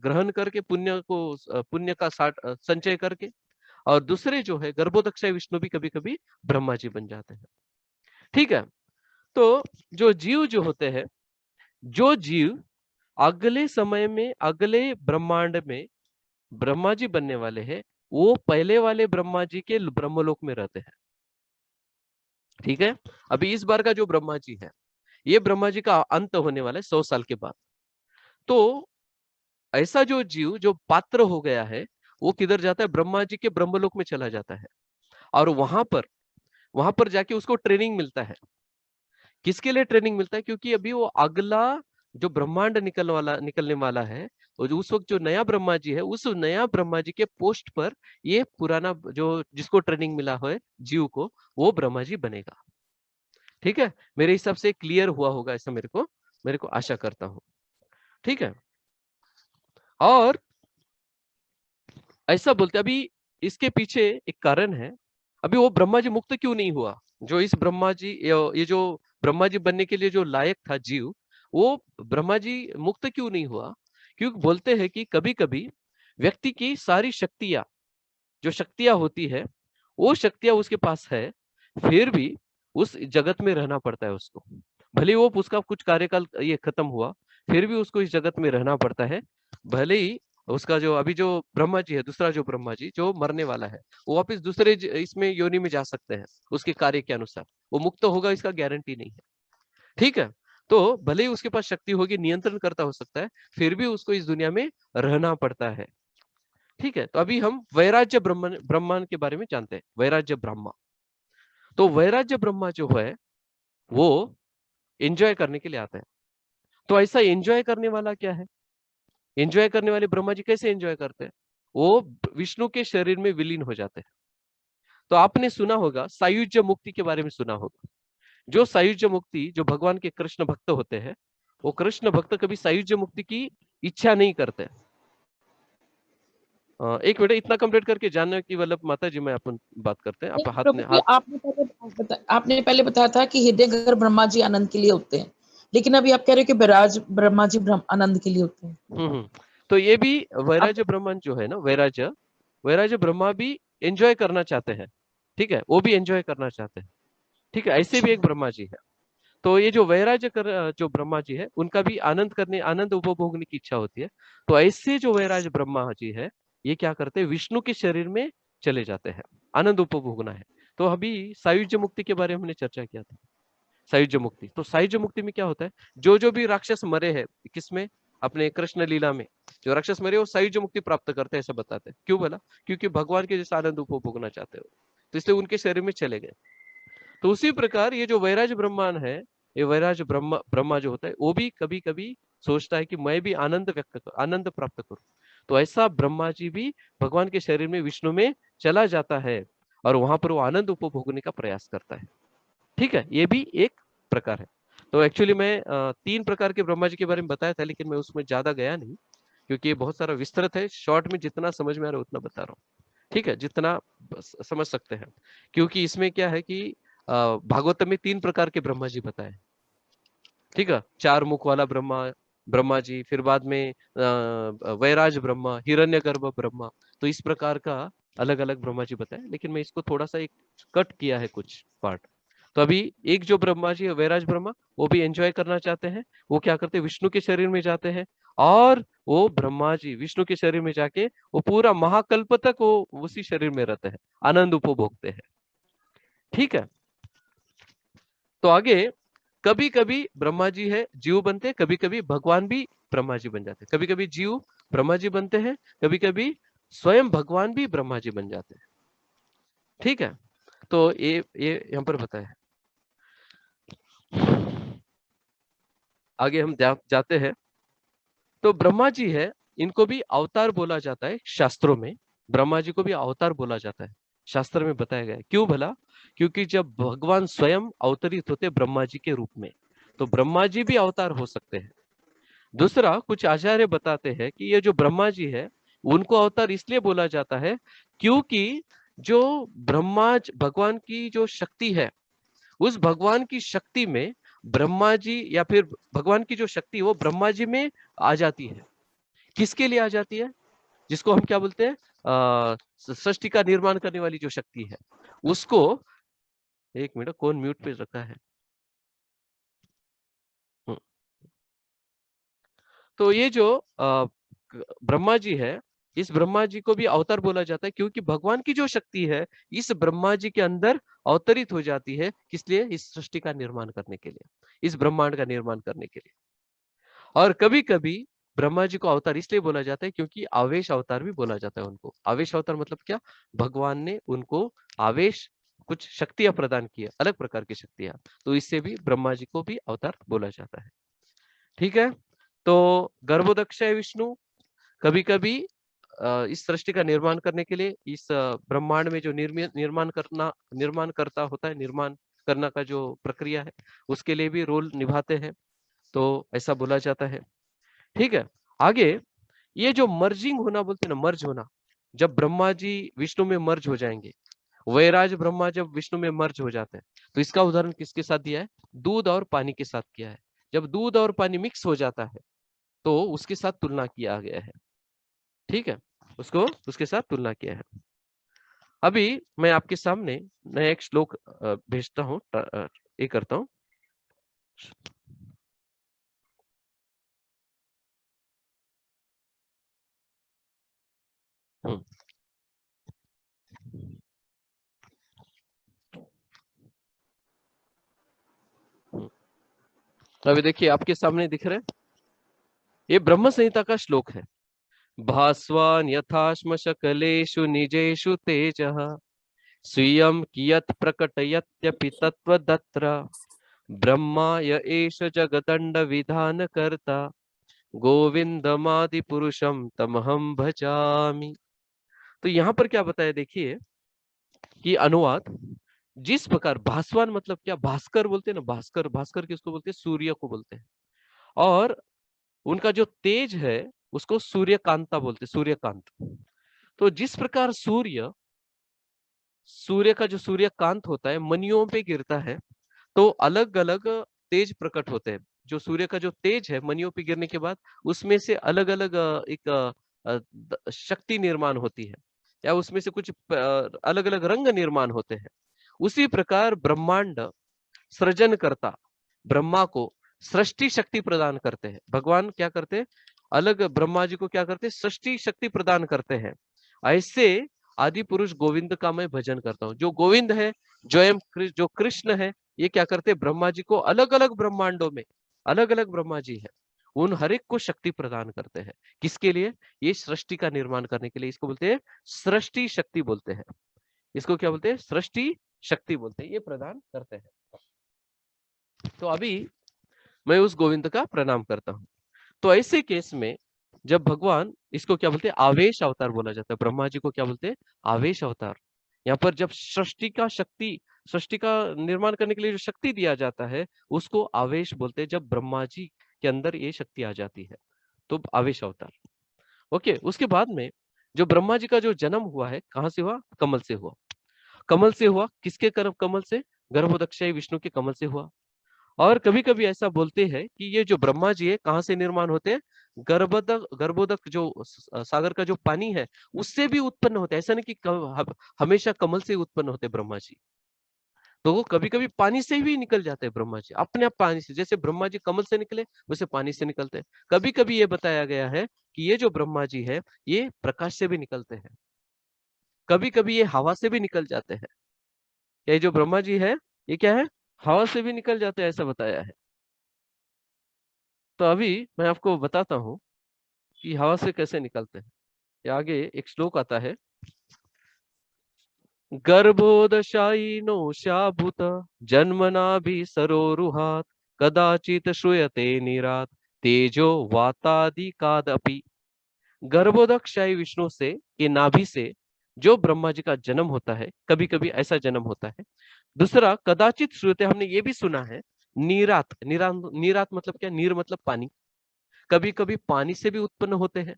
ग्रहण करके, पुण्य का संचय करके। और दूसरे जो है गर्भोदक्षय विष्णु भी कभी कभी ब्रह्मा जी बन जाते हैं। ठीक है। तो जो जीव जो होते हैं, जो जीव अगले समय में अगले ब्रह्मांड में ब्रह्मा जी बनने वाले हैं, वो पहले वाले ब्रह्मा जी के ब्रह्मलोक में रहते हैं। ठीक है। अभी इस बार का जो ब्रह्मा जी है, ये ब्रह्मा जी का अंत होने वाला है 100 साल के बाद। तो ऐसा जो जीव जो पात्र हो गया है, वो किधर जाता है, ब्रह्मा जी के ब्रह्मलोक में चला जाता है। और वहां पर जाके उसको ट्रेनिंग मिलता है। किसके लिए ट्रेनिंग मिलता है, क्योंकि अभी वो अगला जो ब्रह्मांड निकलने वाला है, और उस वक्त जो नया ब्रह्मा जी है, उस नया ब्रह्मा जी के पोस्ट पर ये पुराना जो जिसको ट्रेनिंग मिला है जीव को, वो ब्रह्मा जी बनेगा। ठीक है। मेरे हिसाब से क्लियर हुआ होगा ऐसा, मेरे को आशा करता हूं। ठीक है। और ऐसा बोलते, अभी इसके पीछे एक कारण है। अभी वो ब्रह्मा जी मुक्त क्यों नहीं हुआ, जो इस ब्रह्मा जी, ये जो ब्रह्मा जी बनने के लिए जो लायक था जीव, वो ब्रह्मा जी मुक्त क्यों नहीं हुआ, क्योंकि बोलते हैं कि कभी कभी व्यक्ति की सारी शक्तियां, जो शक्तियां होती है, वो शक्तियां उसके पास है, फिर भी उस जगत में रहना पड़ता है उसको। भले ही वो उसका कुछ कार्यकाल ये खत्म हुआ, फिर भी उसको इस जगत में रहना पड़ता है। भले ही उसका जो अभी जो ब्रह्मा जी है, दूसरा जो ब्रह्मा जी जो मरने वाला है, वो वापस दूसरे इसमें योनि में जा सकते हैं उसके कार्य के अनुसार। वो मुक्त होगा इसका गारंटी नहीं है। ठीक है। तो भले ही उसके पास शक्ति होगी, नियंत्रण करता हो सकता है, फिर भी उसको इस दुनिया में रहना पड़ता है। ठीक है। तो अभी हम वैराज्य ब्रह्मांड के बारे में जानते हैं, वैराज्य ब्रह्मा। तो वैराज्य ब्रह्मा जो है, वो एंजॉय करने के लिए आता है। तो ऐसा एंजॉय करने वाला क्या है, एंजॉय करने वाले ब्रह्मा जी कैसे एंजॉय करते हैं, वो विष्णु के शरीर में विलीन हो जाते हैं। तो आपने सुना होगा सायुज्य मुक्ति के बारे में सुना होगा। जो सायुज्य मुक्ति, जो भगवान के कृष्ण भक्त होते हैं, वो कृष्ण भक्त कभी सायुज्य मुक्ति की इच्छा नहीं करते। एक मिनट, इतना कंप्लीट करके जानना कि वल्लभ माता जी, मैं अपन बात करते हैं। आप हाथ ने प्रभु जी, आपने पहले बताया था कि हृदय घर ब्रह्मा जी आनंद के लिए होते हैं, लेकिन अभी आप कह रहे हो कि बैराज ब्रह्मा जी आनंद के लिए होते हैं। तो ये भी वैराज्य ब्रह्मांड जो है ना, वैराज्य ब्रह्मा भी एंजॉय करना चाहते हैं। ठीक है, वो भी एंजॉय करना चाहते हैं। ठीक है, ऐसे भी एक ब्रह्मा जी है। तो ये जो जो ब्रह्मा जी है, उनका भी आनंद उपभोगने की इच्छा होती है। तो ऐसे जो वैराज ब्रह्मा जी है, ये क्या करते हैं, विष्णु के शरीर में चले जाते हैं, आनंद उपभोगना है। तो अभी सायुज्य मुक्ति के बारे में हमने चर्चा किया था, सायुज्य मुक्ति। तो सायुज्य मुक्ति में क्या होता है, जो भी राक्षस मरे हैं, किसमें, अपने कृष्ण लीला में जो राक्षस मरे, वो सायुज्य मुक्ति प्राप्त करते हैं, ऐसा बताते हैं। क्यों बोला, क्योंकि भगवान के जैसा आनंद उपभोगना चाहते हो, तो इसलिए उनके शरीर में चले गए। तो उसी प्रकार ये जो वैराज ब्रह्मांड है, ये वैराज ब्रह्मा जो होता है, वो भी कभी कभी सोचता है कि मैं भी आनंद प्राप्त करूं। तो ऐसा ब्रह्मा जी भी भगवान के शरीर में, विष्णु में चला जाता है और वहां पर वो आनंद उपभोगने का प्रयास करता है। ठीक है, ये भी एक प्रकार है। तो एक्चुअली मैं 3 प्रकार के ब्रह्मा जी के बारे में बताया था, लेकिन मैं उसमें ज्यादा गया नहीं। क्योंकि ये बहुत सारा विस्तृत है, शॉर्ट में जितना समझ में आ रहा है उतना बता रहा हूँ, ठीक है, जितना समझ सकते हैं। क्योंकि इसमें क्या है कि भागवत में 3 प्रकार के ब्रह्मा जी बताए, ठीक है, 4 मुख वाला ब्रह्मा जी, फिर बाद में वैराज ब्रह्मा, हिरण्यगर्भ ब्रह्मा, तो इस प्रकार का अलग अलग ब्रह्मा जी बताए। लेकिन मैं इसको थोड़ा सा एक कट किया है कुछ पार्ट। तो अभी एक जो ब्रह्मा जी है वैराज ब्रह्मा, वो भी एंजॉय करना चाहते हैं, वो क्या करते हैं, विष्णु के शरीर में जाते हैं, और वो ब्रह्मा जी विष्णु के शरीर में जाके वो पूरा महाकल्प तक वो उसी शरीर में रहते हैं, आनंद उपभोगते हैं, ठीक है। तो आगे कभी कभी ब्रह्मा जी है जीव बनते, कभी कभी भगवान भी ब्रह्मा जी बन जाते, कभी कभी जीव ब्रह्मा जी बनते हैं, कभी कभी स्वयं भगवान भी ब्रह्मा जी बन जाते हैं, ठीक है। तो ये यहाँ पर बताया। आगे हम जाते हैं। तो ब्रह्मा जी है, इनको भी अवतार बोला जाता है शास्त्रों में, ब्रह्मा जी को भी अवतार बोला जाता है, शास्त्र में बताया गया है। क्यों भला? क्योंकि जब भगवान स्वयं अवतरित होते ब्रह्मा जी के रूप में, तो ब्रह्मा जी भी अवतार हो सकते हैं। दूसरा, कुछ आचार्य बताते हैं कि ये जो ब्रह्मा जी है उनको अवतार इसलिए बोला जाता है क्योंकि जो भगवान की जो शक्ति है, उस भगवान की शक्ति में ब्रह्मा जी, या फिर भगवान की जो शक्ति वो ब्रह्मा जी में आ जाती है। किसके लिए आ जाती है? जिसको हम क्या बोलते हैं, सृष्टि का निर्माण करने वाली जो शक्ति है उसको, एक मिनट, कौन म्यूट पे रखा है? तो ये जो ब्रह्मा जी है, इस ब्रह्मा जी को भी अवतार बोला जाता है क्योंकि भगवान की जो शक्ति है इस ब्रह्मा जी के अंदर अवतरित हो जाती है। किस लिए? इस सृष्टि का निर्माण करने के लिए, इस ब्रह्मांड का निर्माण करने के लिए। और कभी कभी ब्रह्मा जी को अवतार इसलिए बोला जाता है क्योंकि आवेश अवतार भी बोला जाता है उनको। आवेश अवतार मतलब क्या? भगवान ने उनको आवेश, कुछ शक्तियां प्रदान की है, अलग प्रकार की शक्तियां, तो इससे भी ब्रह्मा जी को भी अवतार बोला जाता है, ठीक है। तो गर्भोदक्ष विष्णु कभी कभी इस सृष्टि का निर्माण करने के लिए, इस ब्रह्मांड में जो निर्माण करता होता है, निर्माण करना का जो प्रक्रिया है उसके लिए भी रोल निभाते हैं, तो ऐसा बोला जाता है, ठीक है। आगे ये जो मर्जिंग होना बोलते हैं ना, मर्ज होना, जब ब्रह्मा जी विष्णु में मर्ज हो जाएंगे, वैराज ब्रह्मा जब विष्णु में मर्ज हो जाते हैं, तो इसका उदाहरण किसके साथ दिया है? दूध और पानी के साथ किया है। जब दूध और पानी मिक्स हो जाता है तो उसके साथ तुलना किया गया है, ठीक है, उसको उसके साथ तुलना किया है। अभी मैं आपके सामने नया एक श्लोक भेजता हूँ, ये करता हूँ। अभी देखिए आपके सामने दिख रहा है, ये ब्रह्म संहिता का श्लोक है। भास्वान यथाश्म शकलेषु निजेषु तेजः स्वीयं कियत् प्रकटयत्यपि तत्त्वदत्र ब्रह्मा य एष जगदण्ड विधान कर्ता गोविंदमादि पुरुषम तमहम भजामि। तो यहाँ पर क्या बताया देखिए कि अनुवाद, जिस प्रकार भास्वान मतलब क्या? भास्कर बोलते हैं ना, भास्कर, भास्कर किसको बोलते हैं? सूर्य को बोलते हैं। और उनका जो तेज है उसको सूर्यकांता बोलते हैं, सूर्यकांत। तो जिस प्रकार सूर्य का जो सूर्यकांत होता है मनियों पे गिरता है, तो अलग अलग तेज प्रकट होते हैं। जो सूर्य का जो तेज है मनियों पे गिरने के बाद उसमें से अलग अलग एक शक्ति निर्माण होती है, या उसमें से कुछ अलग अलग रंग निर्माण होते हैं। उसी प्रकार ब्रह्मांड सृजन करता ब्रह्मा को सृष्टि शक्ति प्रदान करते हैं। भगवान क्या करते हैं? अलग ब्रह्मा जी को क्या करते हैं? सृष्टि शक्ति प्रदान करते हैं। ऐसे आदि पुरुष गोविंद का मैं भजन करता हूँ। जो गोविंद है, जो कृष्ण है, ये क्या करते हैं? ब्रह्मा जी को अलग अलग ब्रह्मांडों में अलग अलग ब्रह्मा जी है, उन हर एक को शक्ति प्रदान करते हैं। किसके लिए? ये सृष्टि का निर्माण करने के लिए। इसको बोलते हैं सृष्टि शक्ति बोलते हैं। इसको क्या बोलते हैं? सृष्टि शक्ति बोलते हैं, ये प्रदान करते हैं। तो अभी मैं उस गोविंद का प्रणाम करता हूं। तो ऐसे केस में जब भगवान, इसको क्या बोलते हैं? आवेश अवतार बोला जाता है। ब्रह्मा जी को क्या बोलते हैं? आवेश अवतार। यहाँ पर जब सृष्टि का निर्माण करने के लिए जो शक्ति दिया जाता है उसको आवेश बोलते हैं। जब ब्रह्मा जी के अंदर ये शक्ति आ जाती है तो आवेश अवतार। ओके, उसके बाद में जो ब्रह्मा जी का जो जन्म हुआ है कहाँ से हुआ? कमल से हुआ। कमल से हुआ, किसके कमल से? गर्भोदक्षाई विष्णु के कमल से हुआ। और कभी कभी ऐसा बोलते हैं कि ये जो ब्रह्मा जी है कहाँ से निर्माण होते हैं? गर्भोदक गर्भोदक जो सागर का जो पानी है उससे भी उत्पन्न होते हैं। ऐसा नहीं कि हमेशा कमल से उत्पन्न होते ब्रह्मा जी। तो वो कभी कभी पानी से भी निकल जाते हैं ब्रह्मा जी, अपने आप पानी से। जैसे ब्रह्मा जी कमल से निकले वैसे पानी से निकलते हैं। कभी कभी ये बताया गया है कि ये जो ब्रह्मा जी है ये प्रकाश से भी निकलते हैं, कभी कभी ये हवा से भी निकल जाते हैं। ये जो ब्रह्मा जी है ये क्या है? हवा से भी निकल जाते हैं, ऐसा बताया है। तो अभी मैं आपको बताता हूँ कि हवा से कैसे निकलते हैं। ये आगे एक श्लोक आता है, गर्भोदशायिनो शाभूत जन्मना भी सरोरुहात कदाचित श्रूयते निरात तेजो वातादिकादपि। गर्भोदकशाही विष्णु से, ये नाभि से जो ब्रह्मा जी का जन्म होता है, कभी कभी ऐसा जन्म होता है। दूसरा, कदाचित श्रूयते, हमने ये भी सुना है, नीरात। नीरात नीरात मतलब क्या? नीर मतलब पानी। कभी कभी पानी से भी उत्पन्न होते हैं,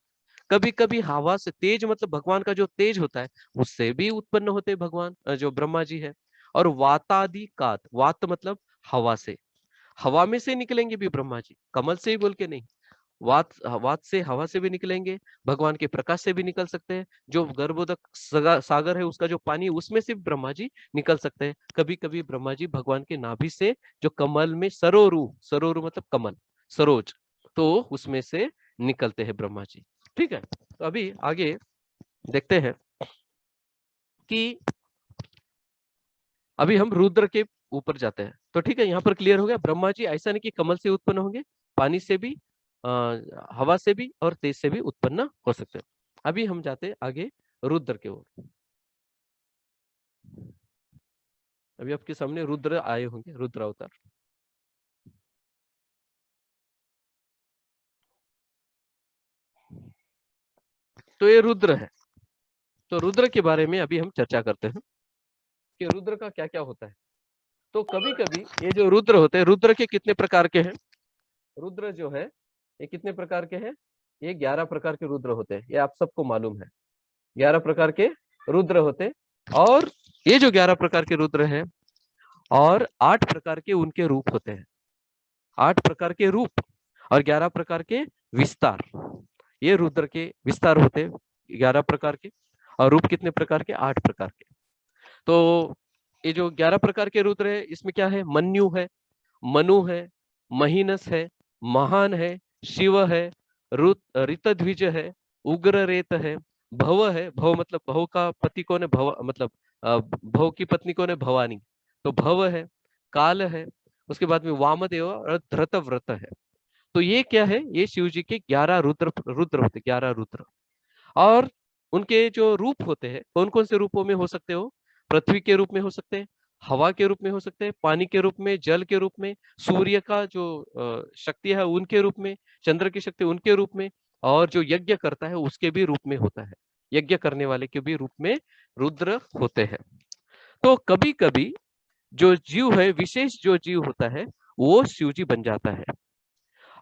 कभी कभी हवा से। तेज मतलब भगवान का जो तेज होता है उससे भी उत्पन्न होते हैं भगवान, जो ब्रह्मा जी है। और वातादि कात, वात मतलब हवा से, हवा में से निकलेंगे भी ब्रह्मा जी, कमल से ही बोल के नहीं। वात वात से, हवा से भी निकलेंगे, भगवान के प्रकाश से भी निकल सकते हैं। जो गर्भोदक सागर है उसका जो पानी, उसमें से ब्रह्मा जी निकल सकते हैं। कभी कभी ब्रह्मा जी भगवान के नाभि से, जो कमल में सरोरु, सरोरु मतलब कमल, सरोज, तो उसमें से निकलते हैं ब्रह्मा जी। ठीक है, तो अभी आगे देखते हैं कि अभी हम रुद्र के ऊपर जाते हैं। तो ठीक है, यहाँ पर क्लियर हो गया, ब्रह्मा जी ऐसा नहीं कि कमल से उत्पन्न होंगे, पानी से भी, हवा से भी और तेज से भी उत्पन्न हो सकते हैं। अभी हम जाते हैं आगे रुद्र के ओर। अभी आपके सामने रुद्र आए होंगे, रुद्र अवतार। तो ये रुद्र है। तो रुद्र के बारे में अभी हम चर्चा करते हैं कि रुद्र का क्या क्या होता है। तो कभी कभी ये जो रुद्र होते हैं, रुद्र के कितने प्रकार के हैं? रुद्र जो है ये कितने प्रकार के हैं? ये 11 प्रकार के रुद्र होते हैं, ये आप सबको मालूम है। 11 प्रकार के रुद्र होते हैं। और ये जो 11 प्रकार के रुद्र हैं, और 8 प्रकार के उनके रूप होते हैं। 8 प्रकार के रूप और 11 प्रकार के विस्तार। ये रुद्र के विस्तार होते हैं 11 प्रकार के, और रूप कितने प्रकार के? 8 प्रकार के। तो ये जो 11 प्रकार के रुद्र है, इसमें क्या है? मन्यु है, मनु है, महीनस है, महान है, शिव है, ऋतध्विज है, उग्र रेत है, भव है। भव मतलब, भव का पति कौन है? भव मतलब भव की पत्नी कौन है? भवानी, तो भव है। काल है, उसके बाद में वामदेव और धृतव्रत है। तो ये क्या है? ये शिव जी के 11 रुद्र रुद्र होते, 11 रुद्र। और उनके जो रूप होते हैं, कौन कौन से रूपों में हो सकते हो? पृथ्वी के रूप में हो सकते हैं, हवा के रूप में हो सकते हैं, पानी के रूप में, जल के रूप में, सूर्य का जो शक्ति है उनके रूप में, चंद्र की शक्ति उनके रूप में, और जो यज्ञ करता है उसके भी रूप में होता है। यज्ञ करने वाले के भी रूप में रुद्र होते हैं। तो कभी कभी जो जीव है, विशेष जो जीव होता है, वो शिव जी बन जाता है।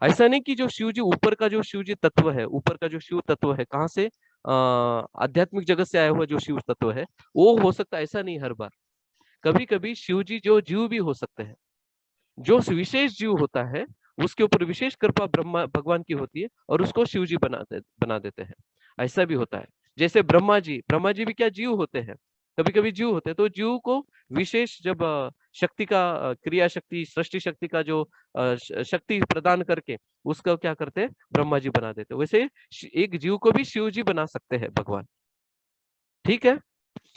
ऐसा नहीं कि जो शिव जी ऊपर का, जो शिव जी तत्व है, ऊपर का जो शिव तत्व है, कहाँ से? आध्यात्मिक जगत से आया हुआ जो शिव तत्व है वो हो सकता है, ऐसा नहीं हर बार। कभी कभी शिव जी जो जीव भी हो सकते हैं। जो विशेष जीव होता है उसके ऊपर विशेष कृपा ब्रह्मा भगवान की होती है और उसको शिव जी बना देते हैं। ऐसा भी होता है। जैसे ब्रह्मा जी भी क्या जीव होते हैं? कभी कभी जीव होते हैं। तो जीव को विशेष जब शक्ति का, क्रिया शक्ति, सृष्टि शक्ति का जो शक्ति प्रदान करके उसका क्या करते हैं? ब्रह्मा जी बना देते हैं। वैसे एक जीव को भी शिव जी बना सकते हैं भगवान। ठीक है,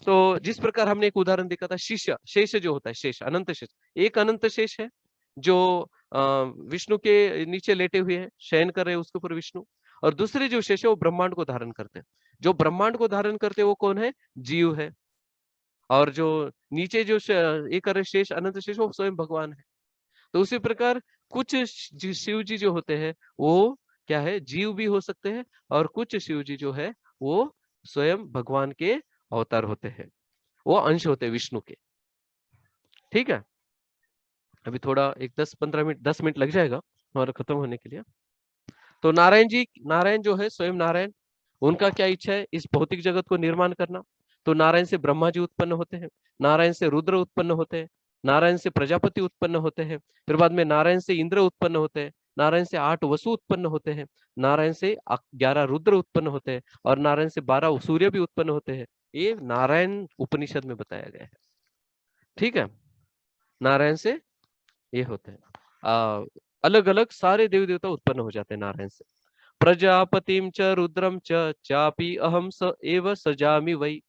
तो जिस प्रकार हमने एक उदाहरण देखा था, शिष्य शेष जो होता है, शेष, अनंत शेष। एक अनंत शेष है जो विष्णु के नीचे लेटे हुए हैं, शयन कर रहे हैं उसके ऊपर विष्णु। और दूसरे जो शेष है वो ब्रह्मांड को धारण करते हैं। जो ब्रह्मांड को धारण करते हैं वो कौन है? जीव है। और जो नीचे जो एक कर रहे शेष, अनंत शेष, वो स्वयं भगवान है। तो उसी प्रकार कुछ शिव जी जो होते हैं वो क्या है? जीव भी हो सकते हैं, और कुछ शिव जी जो है वो स्वयं भगवान के अवतार होते हैं, वो अंश होते हैं विष्णु के। ठीक है, अभी थोड़ा एक 10-15 मिनट, 10 मिनट लग जाएगा हमारा खत्म होने के लिए। तो नारायण जी, नारायण जो है स्वयं नारायण, उनका क्या इच्छा है? इस भौतिक जगत को निर्माण करना। तो नारायण से ब्रह्मा जी उत्पन्न होते हैं, नारायण से रुद्र उत्पन्न होते हैं, नारायण से प्रजापति उत्पन्न होते हैं, फिर बाद में नारायण से इंद्र उत्पन्न होते हैं, नारायण से 8 वसु उत्पन्न होते हैं, नारायण से 11 रुद्र उत्पन्न होते हैं, और नारायण से 12 सूर्य भी उत्पन्न होते हैं। ये नारायण उपनिषद में बताया गया है। ठीक है, नारायण से ये होते हैं, अलग अलग सारे देवी देवता उत्पन्न हो जाते हैं नारायण से। प्रजापतिम च रुद्रम च चापि अहम स एव सजामि वै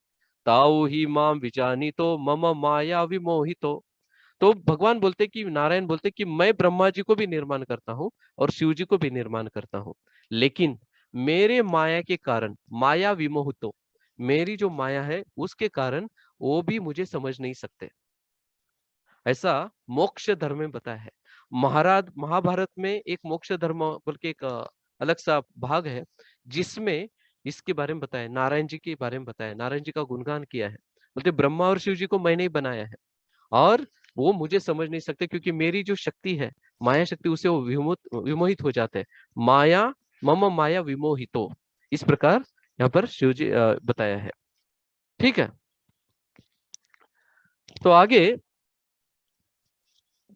ताऊ ही माम विजानीतो मम माया विमोहितो। तो भगवान बोलते कि, नारायण बोलते कि मैं ब्रह्मा जी को भी निर्माण करता हूँ और शिव जी को भी निर्माण करता हूँ, लेकिन मेरे माया के कारण, माया विमोहितो, मेरी जो माया है उसके कारण वो भी मुझे समझ नहीं सकते। ऐसा मोक्ष धर्म में बताया है। महाभारत में एक मोक्ष धर्म बोल के एक अलग सा भाग है, जिसमें इसके बारे में बताया, नारायण जी के बारे में बताया, नारायण जी का गुणगान किया है। बोलते ब्रह्मा और शिव जी को मैंने ही बनाया है और वो मुझे समझ नहीं सकते, क्योंकि मेरी जो शक्ति है, माया शक्ति, उसे वो विमोहित हो जाते हैं। माया मम माया विमोहितो, इस प्रकार यहाँ पर शिव जी बताया है। ठीक है, तो आगे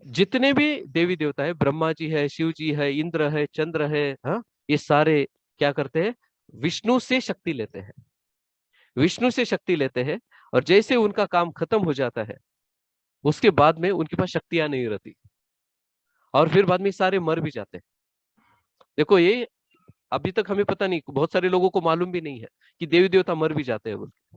जितने भी देवी देवता है, ब्रह्मा जी है, शिव जी है, इंद्र है, चंद्र है, हाँ, ये सारे क्या करते हैं? विष्णु से शक्ति लेते हैं, विष्णु से शक्ति लेते हैं, और जैसे उनका काम खत्म हो जाता है उसके बाद में उनके पास शक्तियां नहीं रहती, और फिर बाद में सारे मर भी जाते हैं। देखो, ये अभी तक हमें पता नहीं, बहुत सारे लोगों को मालूम भी नहीं है कि देवी देवता मर भी जाते हैं बोल के।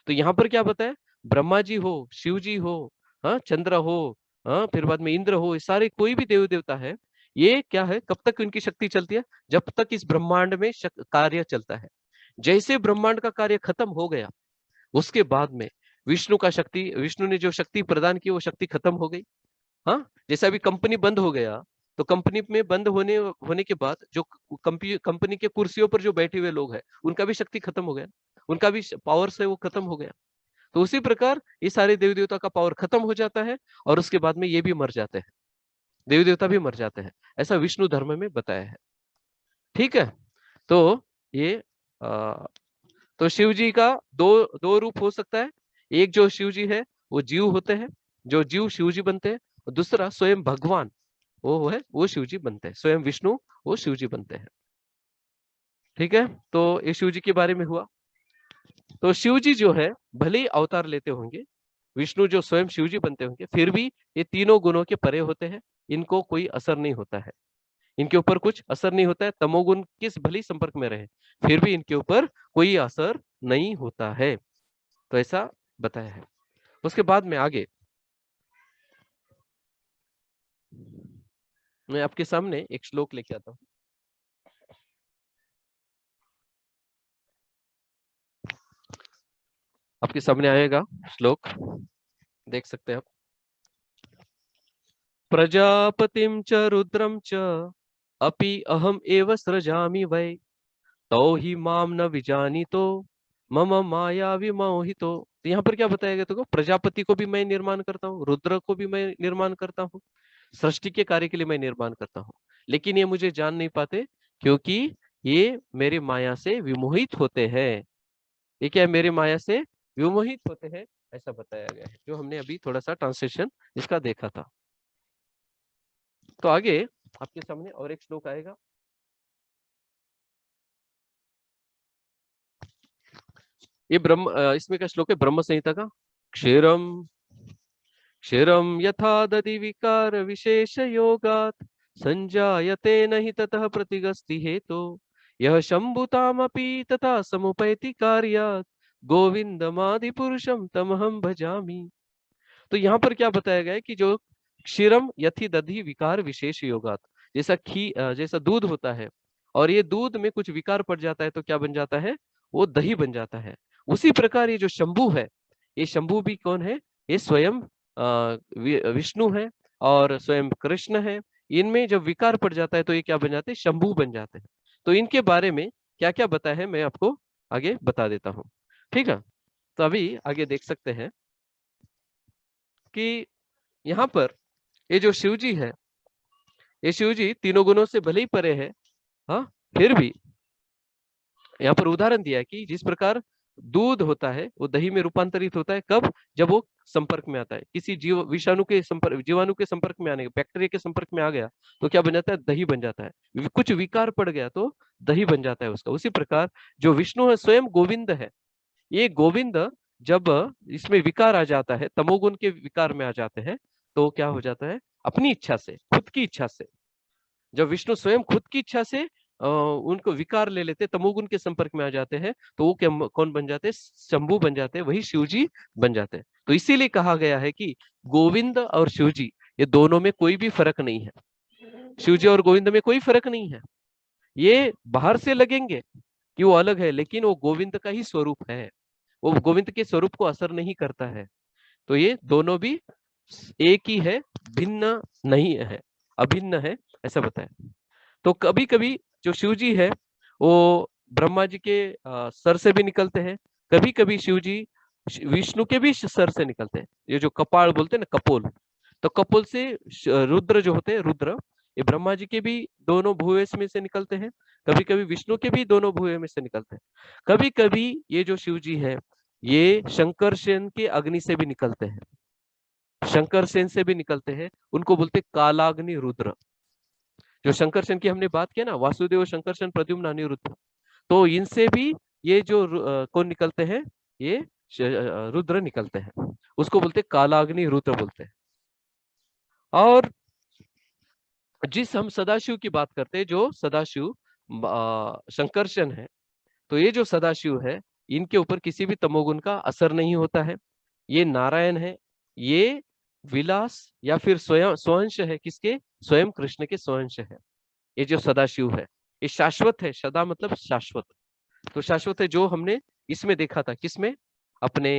तो यहाँ पर क्या बताया? ब्रह्मा जी हो, शिव जी हो, हाँ, चंद्र हो, हाँ, फिर बाद में इंद्र हो, ये सारे कोई भी देवी देवता है, ये क्या है, कब तक उनकी शक्ति चलती है? जब तक इस ब्रह्मांड में कार्य चलता है। जैसे ब्रह्मांड का कार्य खत्म हो गया, उसके बाद में विष्णु ने जो शक्ति प्रदान की वो शक्ति खत्म हो गई। हाँ, जैसे अभी कंपनी बंद हो गया, तो कंपनी में बंद होने के बाद जो कंपनी के कुर्सियों पर जो बैठे हुए लोग हैं, उनका भी शक्ति खत्म हो गया, उनका भी पावर से वो खत्म हो गया। तो उसी प्रकार ये सारे देवी देवता का पावर खत्म हो जाता है, और उसके बाद में ये भी मर जाते हैं, देवी देवता भी मर जाते हैं। ऐसा विष्णु धर्म में बताया है। ठीक है, तो ये तो शिव जी का दो रूप हो सकता है। एक जो शिव जी है वो जीव होते हैं, जो जीव शिव जी बनते हैं, और दूसरा स्वयं भगवान वो शिव जी बनते हैं, स्वयं विष्णु वो शिव जी बनते हैं। ठीक है, तो ये शिव जी के बारे में हुआ। तो शिव जी जो है भले ही अवतार लेते होंगे, विष्णु जो स्वयं शिव जी बनते होंगे, फिर भी ये तीनों गुणों के परे होते हैं, इनको कोई असर नहीं होता है, इनके ऊपर कुछ असर नहीं होता है। तमोगुण किस भली संपर्क में रहे, फिर भी इनके ऊपर कोई असर नहीं होता है। तो ऐसा बताया है। उसके बाद में आगे मैं आपके सामने एक श्लोक लेके आता हूं। आपके सामने आएगा श्लोक, देख सकते हैं आप। प्रजापतिम च रुद्रम च अपि अहम एव सृजामि वै तो ही माम न विजानीतो मम माया विमोहितो। तो यहाँ पर क्या बताया गया? तो प्रजापति को भी मैं निर्माण करता हूँ, रुद्र को भी मैं निर्माण करता हूँ, सृष्टि के कार्य के लिए मैं निर्माण करता हूँ, लेकिन ये मुझे जान नहीं पाते, क्योंकि ये मेरी माया से विमोहित होते हैं। ये क्या है? मेरे माया से विमोहित होते हैं, ऐसा बताया गया है, जो हमने अभी थोड़ा सा ट्रांसलेशन इसका देखा था। तो आगे आपके सामने और एक श्लोक आएगा। ये इसमें का श्लोक है ब्रह्म संहिता का। क्षीरम क्षीरम यथा दधि विकार विशेष योगात संजायते नहीं ततः प्रतिगस्ति हेतु यह शंभुतामपि तथा समुपैति कार्यात् गोविंदमादि पुरुषम तमहम भजामि। तो यहाँ पर क्या बताया गया है कि जो क्षीरम यथि दधि विकार विशेष योगात, जैसा दूध होता है, और ये दूध में कुछ विकार पड़ जाता है तो क्या बन जाता है? वो दही बन जाता है। उसी प्रकार ये जो शंभु है, ये शंभु भी कौन है? ये स्वयं विष्णु है और स्वयं कृष्ण है। इनमें जब विकार पड़ जाता है तो ये क्या बन जाते हैं? शंभु बन जाते हैं। तो इनके बारे में क्या क्या बताया है मैं आपको आगे बता देता हूँ। ठीक है, तो अभी आगे देख सकते हैं कि यहाँ पर ये जो शिव जी है, ये शिव जी तीनों गुणों से भले ही परे है, हाँ, फिर भी यहाँ पर उदाहरण दिया है कि जिस प्रकार दूध होता है वो दही में रूपांतरित होता है, कब? जब वो संपर्क में आता है, किसी जीवाणु के संपर्क में आने, बैक्टीरिया के संपर्क में आ गया तो क्या बन जाता है? दही बन जाता है। कुछ विकार पड़ गया तो दही बन जाता है उसका। उसी प्रकार जो विष्णु है स्वयं गोविंद है। ये गोविंद जब इसमें विकार आ जाता है, तमोगुण के विकार में आ जाते हैं, तो क्या हो जाता है? अपनी इच्छा से, खुद की इच्छा से, जब विष्णु स्वयं खुद की इच्छा से उनको विकार ले लेते, तमोगुण के संपर्क में आ जाते हैं, तो वो क्या, कौन बन जाते हैं? शंभु बन जाते हैं, वही शिव जी बन जाते हैं। तो इसीलिए कहा गया है कि गोविंद और शिव जी, ये दोनों में कोई भी फर्क नहीं है। शिव जी और गोविंद में कोई फर्क नहीं है। ये बाहर से लगेंगे कि वो अलग है, लेकिन वो गोविंद का ही स्वरूप है, वो गोविंद के स्वरूप को असर नहीं करता है। तो ये दोनों भी एक ही है, भिन्न नहीं है, अभिन्न है, ऐसा बताया। तो कभी कभी जो शिव जी है वो ब्रह्मा जी के सर से भी निकलते हैं, कभी कभी शिव जी विष्णु के भी सर से निकलते हैं। ये जो कपाल बोलते हैं ना, कपोल, तो कपोल से रुद्र जो होते हैं, रुद्र, ये ब्रह्मा जी के भी दोनों भुवय में से निकलते हैं, कभी कभी विष्णु के भी दोनों भुवय में से निकलते हैं। कभी कभी ये जो शिव जी है ये शंकरसेन के अग्नि से भी निकलते हैं, शंकरसेन से भी निकलते हैं, उनको बोलते कालाग्नि रुद्र। जो शंकरसेन की हमने बात किया ना, वासुदेव, शंकरसेन, प्रद्युम्न, अनिरुद्ध, तो इनसे भी ये जो कौन निकलते हैं? ये रुद्र निकलते हैं, उसको बोलते कालाग्नि रुद्र बोलते हैं। और जिस हम सदाशिव की बात करते हैं, जो सदाशिव शंकरसेन है, तो ये जो सदाशिव है इनके ऊपर किसी भी तमोगुण का असर नहीं होता है। ये नारायण है, ये विलास या फिर स्वयं स्वंश है, किसके? स्वयं कृष्ण के स्वंश है। ये जो सदाशिव है ये शाश्वत है, सदा मतलब शाश्वत, तो शाश्वत है। जो हमने इसमें देखा था, किसमें? अपने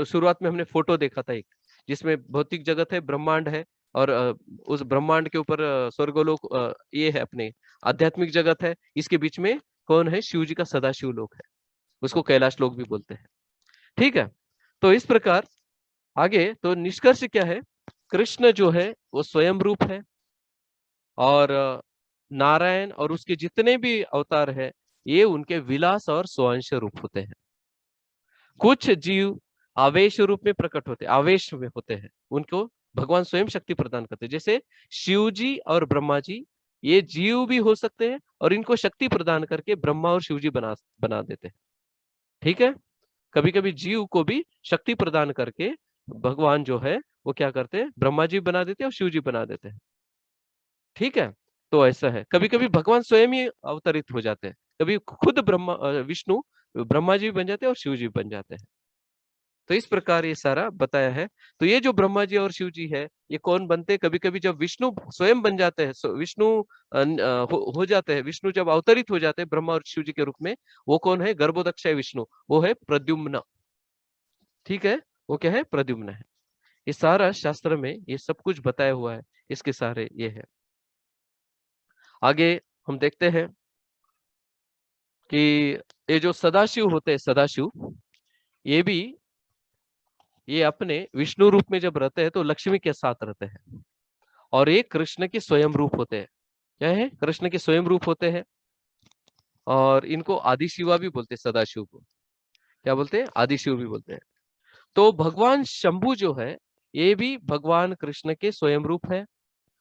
शुरुआत में हमने फोटो देखा था एक, जिसमें भौतिक जगत है, ब्रह्मांड है, और उस ब्रह्मांड के ऊपर स्वर्गलोक ये है, अपने आध्यात्मिक जगत है, इसके बीच में कौन है? शिव जी का सदाशिव लोक है, उसको कैलाश लोक भी बोलते हैं। ठीक है, तो इस प्रकार आगे तो निष्कर्ष क्या है? कृष्ण जो है वो स्वयं रूप है, और नारायण और उसके जितने भी अवतार है ये उनके विलास और स्वांश रूप होते हैं। कुछ जीव आवेश रूप में प्रकट होते हैं, आवेश में होते हैं, उनको भगवान स्वयं शक्ति प्रदान करते हैं। जैसे शिव जी और ब्रह्मा जी, ये जीव भी हो सकते हैं और इनको शक्ति प्रदान करके ब्रह्मा और शिव जी बना देते हैं। ठीक है, कभी कभी जीव को भी शक्ति प्रदान करके भगवान जो है वो क्या करते हैं? ब्रह्मा जी बना देते हैं और शिव जी बना देते हैं। ठीक है, तो ऐसा है, कभी कभी भगवान स्वयं ही अवतरित हो जाते हैं, कभी खुद विष्णु ब्रह्मा जी बन जाते हैं और शिव जी बन जाते हैं। तो इस प्रकार ये सारा बताया है। तो ये जो ब्रह्मा जी और शिव जी है ये कौन बनते हैं? कभी कभी जब विष्णु स्वयं बन जाते हैं, विष्णु हो जाते हैं, विष्णु जब अवतरित हो जाते हैं ब्रह्मा और शिव जी के रूप में, वो कौन है? गर्भोदक्षय विष्णु, वो है प्रद्युम्न। ठीक है, वो क्या है? प्रद्युम्न है। ये सारा शास्त्र में ये सब कुछ बताया हुआ है, इसके सारे ये है। आगे हम देखते हैं कि ये जो सदाशिव होते हैं, सदाशिव ये भी ये अपने विष्णु रूप में जब रहते हैं तो लक्ष्मी के साथ रहते हैं, और ये कृष्ण के स्वयं रूप होते हैं। क्या है? कृष्ण के स्वयं रूप होते हैं, और इनको आदि शिवा भी बोलते हैं। सदाशिव को क्या बोलते हैं? आदि शिव भी बोलते हैं। तो भगवान शंभु जो है ये भी भगवान कृष्ण के स्वयं रूप है,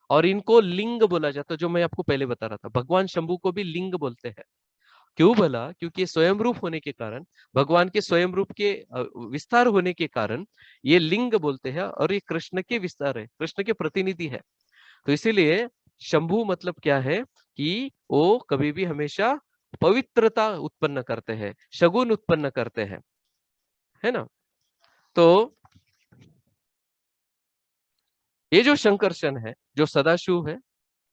और इनको लिंग बोला जाता है। जो मैं आपको पहले बता रहा था, भगवान शंभु को भी लिंग बोलते हैं। क्यों बोला? क्योंकि स्वयं रूप होने के कारण, भगवान के स्वयं रूप के विस्तार होने के कारण ये लिंग बोलते हैं, और ये कृष्ण के विस्तार है, कृष्ण के प्रतिनिधि है। तो इसीलिए शंभु मतलब क्या है कि वो कभी भी हमेशा पवित्रता उत्पन्न करते हैं, शगुन उत्पन्न करते हैं, है ना। तो ये जो शंकरशन है, जो सदाशिव है,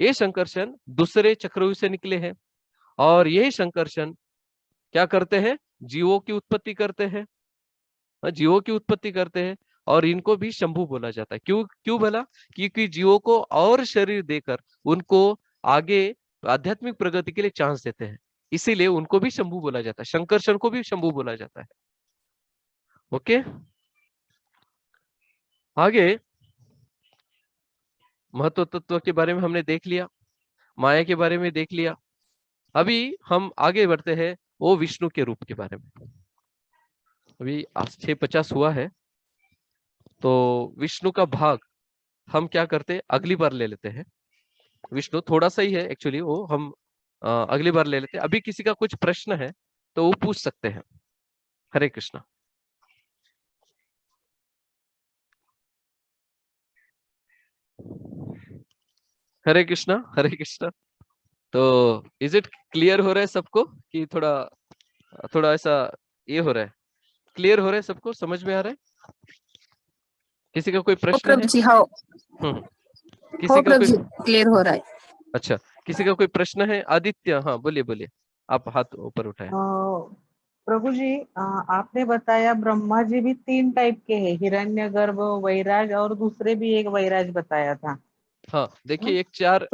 ये शंकरशन दूसरे चक्रव्यूह से निकले हैं, और यही शंकरशन क्या करते हैं? जीवों की उत्पत्ति करते हैं, जीवों की उत्पत्ति करते हैं, और इनको भी शंभु बोला जाता है। क्यों क्यों बोला? क्योंकि जीवों को और शरीर देकर उनको आगे आध्यात्मिक प्रगति के लिए चांस देते हैं, इसीलिए उनको भी शंभु बोला जाता है, शंकरशन को भी शंभु बोला जाता है। ओके, आगे महत्व तत्व के बारे में हमने देख लिया, माया के बारे में देख लिया। अभी हम आगे बढ़ते हैं वो विष्णु के रूप के बारे में। अभी 6:50 हुआ है, तो विष्णु का भाग हम क्या करते हैं, अगली बार ले लेते हैं। विष्णु थोड़ा सा ही है एक्चुअली, वो हम अगली बार ले लेते हैं। अभी किसी का कुछ प्रश्न है तो वो पूछ सकते हैं। हरे कृष्णा। हरे कृष्णा, हरे कृष्णा। तो इज इट क्लियर हो रहा है सबको कि थोड़ा थोड़ा ऐसा ये हो रहा है, क्लियर हो रहा है सबको, समझ में आ रहा है? किसी का कोई हो प्रश्न प्रभु है? जी, हो किसी का प्रभु कोई, जी, क्लियर हो रहा है। अच्छा, किसी का कोई प्रश्न है? आदित्य, हाँ बोलिए बोलिए, आप हाथ ऊपर उठाए। प्रभु जी, आपने बताया ब्रह्मा जी भी 3 टाइप के हैं, हिरण्यगर्भ, वैराज और दूसरे भी एक वैराज बताया था। हाँ देखिए, एक चार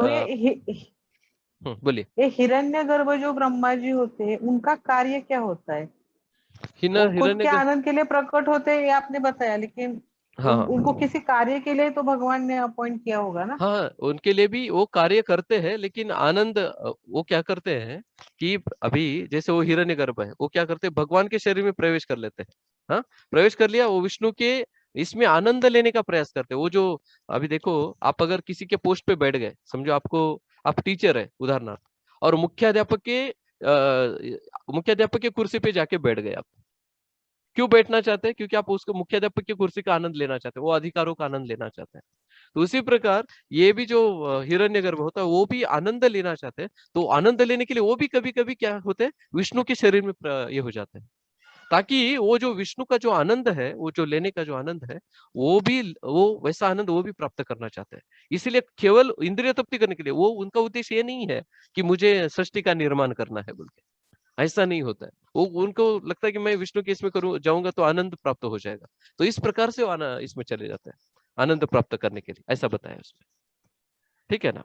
तो बोलिए। ये हिरण्यगर्भ जो ब्रह्मा जी होते हैं, उनका कार्य क्या होता है? वो खुद के हिरण्य, आनंद के लिए प्रकट होते हैं, ये आपने बताया, लेकिन हाँ उनको किसी कार्य के लिए तो भगवान ने अपॉइंट किया होगा ना? हाँ, उनके लिए भी वो कार्य करते हैं, लेकिन आनंद वो क्या करते हैं कि अभी जैसे वो हिरण्यगर्भ है, वो क्या करते हैं, भगवान के शरीर में प्रवेश कर लेते हैं। हाँ, प्रवेश कर लिया, वो विष्णु के इसमें आनंद लेने का प्रयास करते हैं। वो जो अभी देखो, आप अगर किसी के पोस्ट पे बैठ गए, समझो आपको, आप टीचर है उदाहरणार्थ, और मुख्याध्यापक के कुर्सी पे जाके बैठ गए आप। क्यों बैठना चाहते हैं? क्योंकि आप उसको मुख्याध्यापक की कुर्सी का आनंद लेना चाहते हैं, वो अधिकारों का आनंद लेना चाहते हैं। तो उसी प्रकार ये भी जो हिरण्यगर्भ होता है, वो भी आनंद लेना चाहते हैं। तो आनंद लेने के लिए वो भी कभी कभी क्या होते हैं, विष्णु के शरीर में ये हो जाते हैं, ताकि वो जो विष्णु का जो आनंद है, वो जो लेने का जो आनंद है, वो वैसा आनंद वो भी प्राप्त करना चाहते हैं। इसलिए केवल इंद्रिय तृप्ति करने के लिए, वो उनका उद्देश्य ये नहीं है कि मुझे सृष्टि का निर्माण करना है बोल के, ऐसा नहीं होता है। वो उनको लगता है कि मैं विष्णु के इसमें करूं जाऊंगा तो आनंद प्राप्त हो जाएगा, तो इस प्रकार से वो इसमें चले जाते हैं आनंद प्राप्त करने के लिए, ऐसा बताया उसमें। ठीक है ना?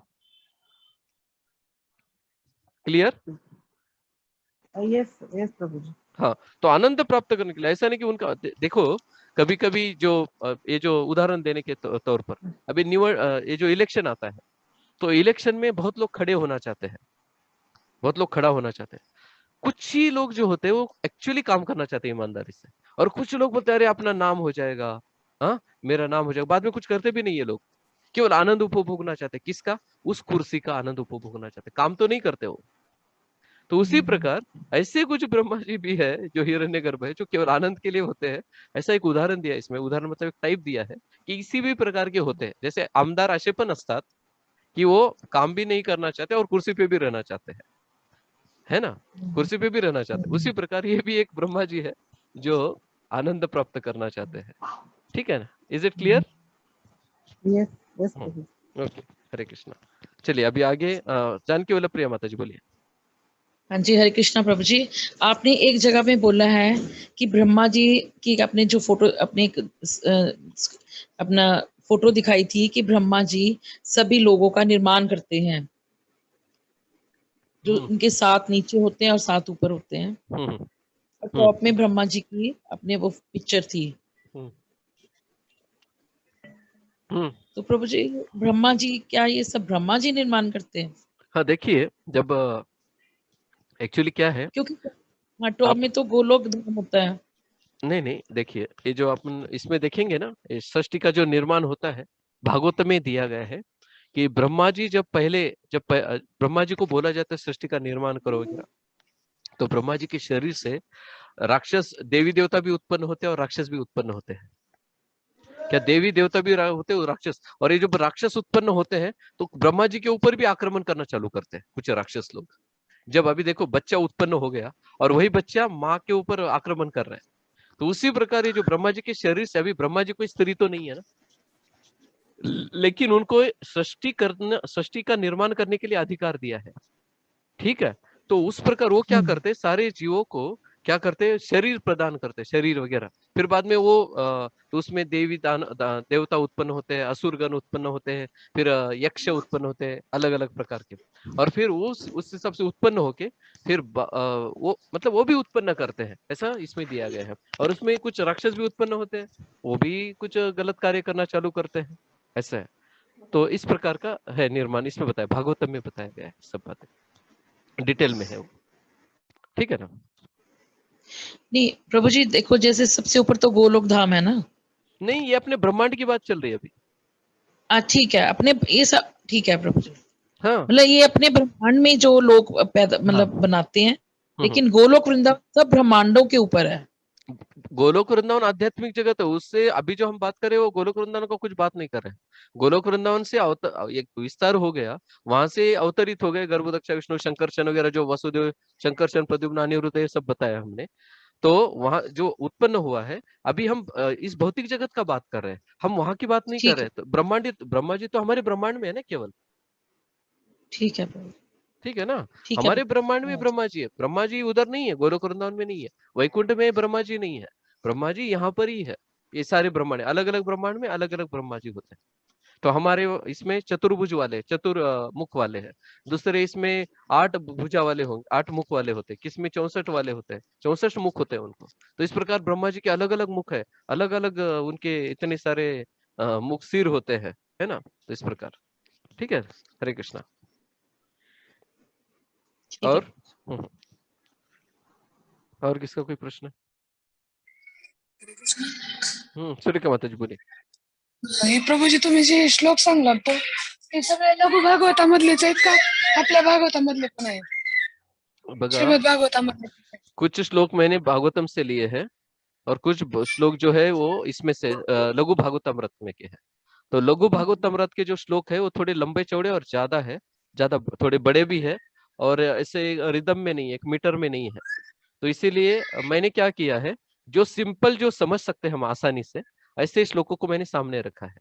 क्लियर? यस यस प्रभु जी। हाँ, तो आनंद प्राप्त करने के लिए, ऐसा नहीं कि उनका देखो, कभी कभी जो ये जो उदाहरण देने के तौर पर, अभी ये जो इलेक्शन आता है, तो इलेक्शन में बहुत लोग खड़े होना चाहते हैं, बहुत लोग खड़ा होना चाहते हैं। कुछ ही लोग जो होते हैं वो एक्चुअली काम करना चाहते हैं ईमानदारी से, और कुछ लोग बोलते हैं अरे अपना नाम हो जाएगा, हाँ मेरा नाम हो जाएगा, बाद में कुछ करते भी नहीं ये लोग, केवल आनंद उपभोगना चाहते हैं। किसका? उस कुर्सी का आनंद उपभोगना चाहते हैं, काम तो नहीं करते वो। तो उसी प्रकार ऐसे कुछ ब्रह्मा जी भी है जो हिरण्यगर्भ है, जो केवल आनंद के लिए होते हैं। ऐसा एक उदाहरण दिया इसमें, उदाहरण मतलब एक टाइप दिया है कि किसी भी प्रकार के होते हैं। जैसे आमदार असे पण असतात कि वो काम भी नहीं करना चाहते और कुर्सी पे भी रहना चाहते हैं, है ना, कुर्सी पे भी रहना चाहते हैं। उसी प्रकार ये भी एक ब्रह्मा जी है जो आनंद प्राप्त करना चाहते हैं। ठीक है ना? Is it clear? Yes yes Prabhu ji. Okay, Hare Krishna. चलिए अभी आगे जानकी वल्लभ प्रिया माता जी बोलिए। हाँ जी, हरे कृष्णा प्रभु जी। आपने एक जगह में बोला है कि ब्रह्मा जी की अपने जो फोटो अपना फोटो दिखाई थी कि ब्रह्मा जी सभी लोगों का निर्माण करते हैं, जो उनके 7 नीचे होते हैं और 7 ऊपर होते हैं, और टॉप में ब्रह्मा जी की अपने वो पिक्चर थी। तो प्रभु जी, ब्रह्मा जी, क्या ये सब ब्रह्मा जी निर्माण करते हैं? हाँ देखिए, जब एक्चुअली क्या है, क्योंकि हाँ, टॉप में तो गोलोक धाम होता है। नहीं नहीं, देखिए ये जो अपन इसमें देखेंगे ना, सृष्टि का जो निर्माण होता है, भागवत में दिया गया है कि ब्रह्मा जी जब ब्रह्मा जी को बोला जाता है सृष्टि का निर्माण करो वगैरह, तो ब्रह्मा जी के शरीर से राक्षस, देवी देवता भी उत्पन्न होते हैं और राक्षस भी उत्पन्न होते हैं। क्या देवी देवता भी होते हैं, राक्षस, और ये जब राक्षस उत्पन्न होते हैं तो ब्रह्मा जी के ऊपर भी आक्रमण करना चालू करते हैं कुछ राक्षस लोग। जब अभी देखो बच्चा उत्पन्न हो गया और वही बच्चा माँ के ऊपर आक्रमण कर रहा है, तो उसी प्रकार ये जो ब्रह्मा जी के शरीर से, अभी ब्रह्मा जी कोई स्त्री तो नहीं है ना, लेकिन उनको सृष्टि का निर्माण करने के लिए अधिकार दिया है। ठीक है, तो उस प्रकार वो क्या करते, सारे जीवों को क्या करते, शरीर प्रदान करते, शरीर वगैरह। फिर बाद में वो तो उसमें देवता उत्पन्न होते हैं, असुरगण उत्पन्न होते हैं, फिर यक्ष उत्पन्न होते हैं, अलग अलग प्रकार के। और फिर उस हिसाब से उत्पन्न होके फिर वो मतलब वो भी उत्पन्न करते हैं, ऐसा इसमें दिया गया है। और उसमें कुछ राक्षस भी उत्पन्न होते हैं, वो भी कुछ गलत कार्य करना चालू करते हैं, ऐसा है। तो इस प्रकार का है निर्माण, इसमें बताया, भागवतम में बताया गया है, सब बातें डिटेल में है वो। ठीक है ना। नहीं प्रभु जी देखो, जैसे सबसे ऊपर तो गोलोक धाम है ना। नहीं, ये अपने ब्रह्मांड की बात चल रही है अभी। ठीक है, अपने ये सब ठीक है प्रभु जी। हाँ मतलब ये अपने ब्रह्मांड में जो लोग पैदा हाँ। मतलब बनाते हैं, हम्म। लेकिन गोलोक वृंदावन सब ब्रह्मांडों के ऊपर है। गोलोक वृंदावन आध्यात्मिक जगत है, उससे अभी जो हम बात कर रहे हैं वो गोलोक वृंदावन का कुछ बात नहीं कर रहे हैं। गोलोक वृंदावन से एक विस्तार हो गया, वहां से अवतरित हो गए गर्भदक्ष विष्णु शंकरशन वगैरह, जो वसुदेव शंकरशन प्रद्युम्न अनिरुद्ध ये सब बताया हमने। तो वहां जो उत्पन्न हुआ है, अभी हम इस भौतिक जगत का बात कर रहे हैं, हम वहां की बात नहीं कर ठीक रहे है, हैं। तो ब्रह्मा जी तो हमारे ब्रह्मांड में है ना केवल। ठीक है प्रभु, ठीक है ना। ठीक है हमारे ब्रह्मांड में प्रभु। ब्रह्मा जी है, ब्रह्मा जी उधर नहीं है, गोलोक वृंदावन में नहीं है, वैकुंठ में ब्रह्मा जी नहीं है, ब्रह्मा जी यहाँ पर ही है। ये सारे ब्रह्मांड अलग अलग ब्रह्मांड में अलग अलग ब्रह्मा जी होते हैं। तो हमारे इसमें चतुर्भुज वाले, मुख वाले हैं। दूसरे इसमें 8 भुजा वाले होंगे, 8 मुख वाले होते हैं। किसमें 64 वाले होते हैं, 64 मुख होते हैं उनको। तो इस प्रकार ब्रह्मा जी के अलग अलग मुख है, अलग अलग उनके इतने सारे मुख सिर होते हैं, है ना। तो इस प्रकार, ठीक है। हरे कृष्णा। ठीक है। और हम्म, और किसका कोई प्रश्न? सूर्यका माता जी बोले. हे प्रभूजी, तुम्ही जे श्लोक सांगला तो हे सगळे लघु भागवतामधलेच आहेत का आपल्या भागवतामधले पण आहेत? बघा, श्रीमद भागवतामधले पण आहेत? कुछ श्लोक मैंने भागवतम से लिए हैं और कुछ श्लोक जो है वो इसमें से लघु भागवतामृत में के हैं। तो लघु भागवतामृत के जो श्लोक है वो थोड़े लंबे चौड़े और ज्यादा है, ज्यादा थोड़े बड़े भी है, और ऐसे रिदम में नहीं है, एक मीटर में नहीं है। तो इसीलिए मैंने क्या किया है, जो सिंपल जो समझ सकते हैं हम आसानी से, ऐसे श्लोकों को मैंने सामने रखा है।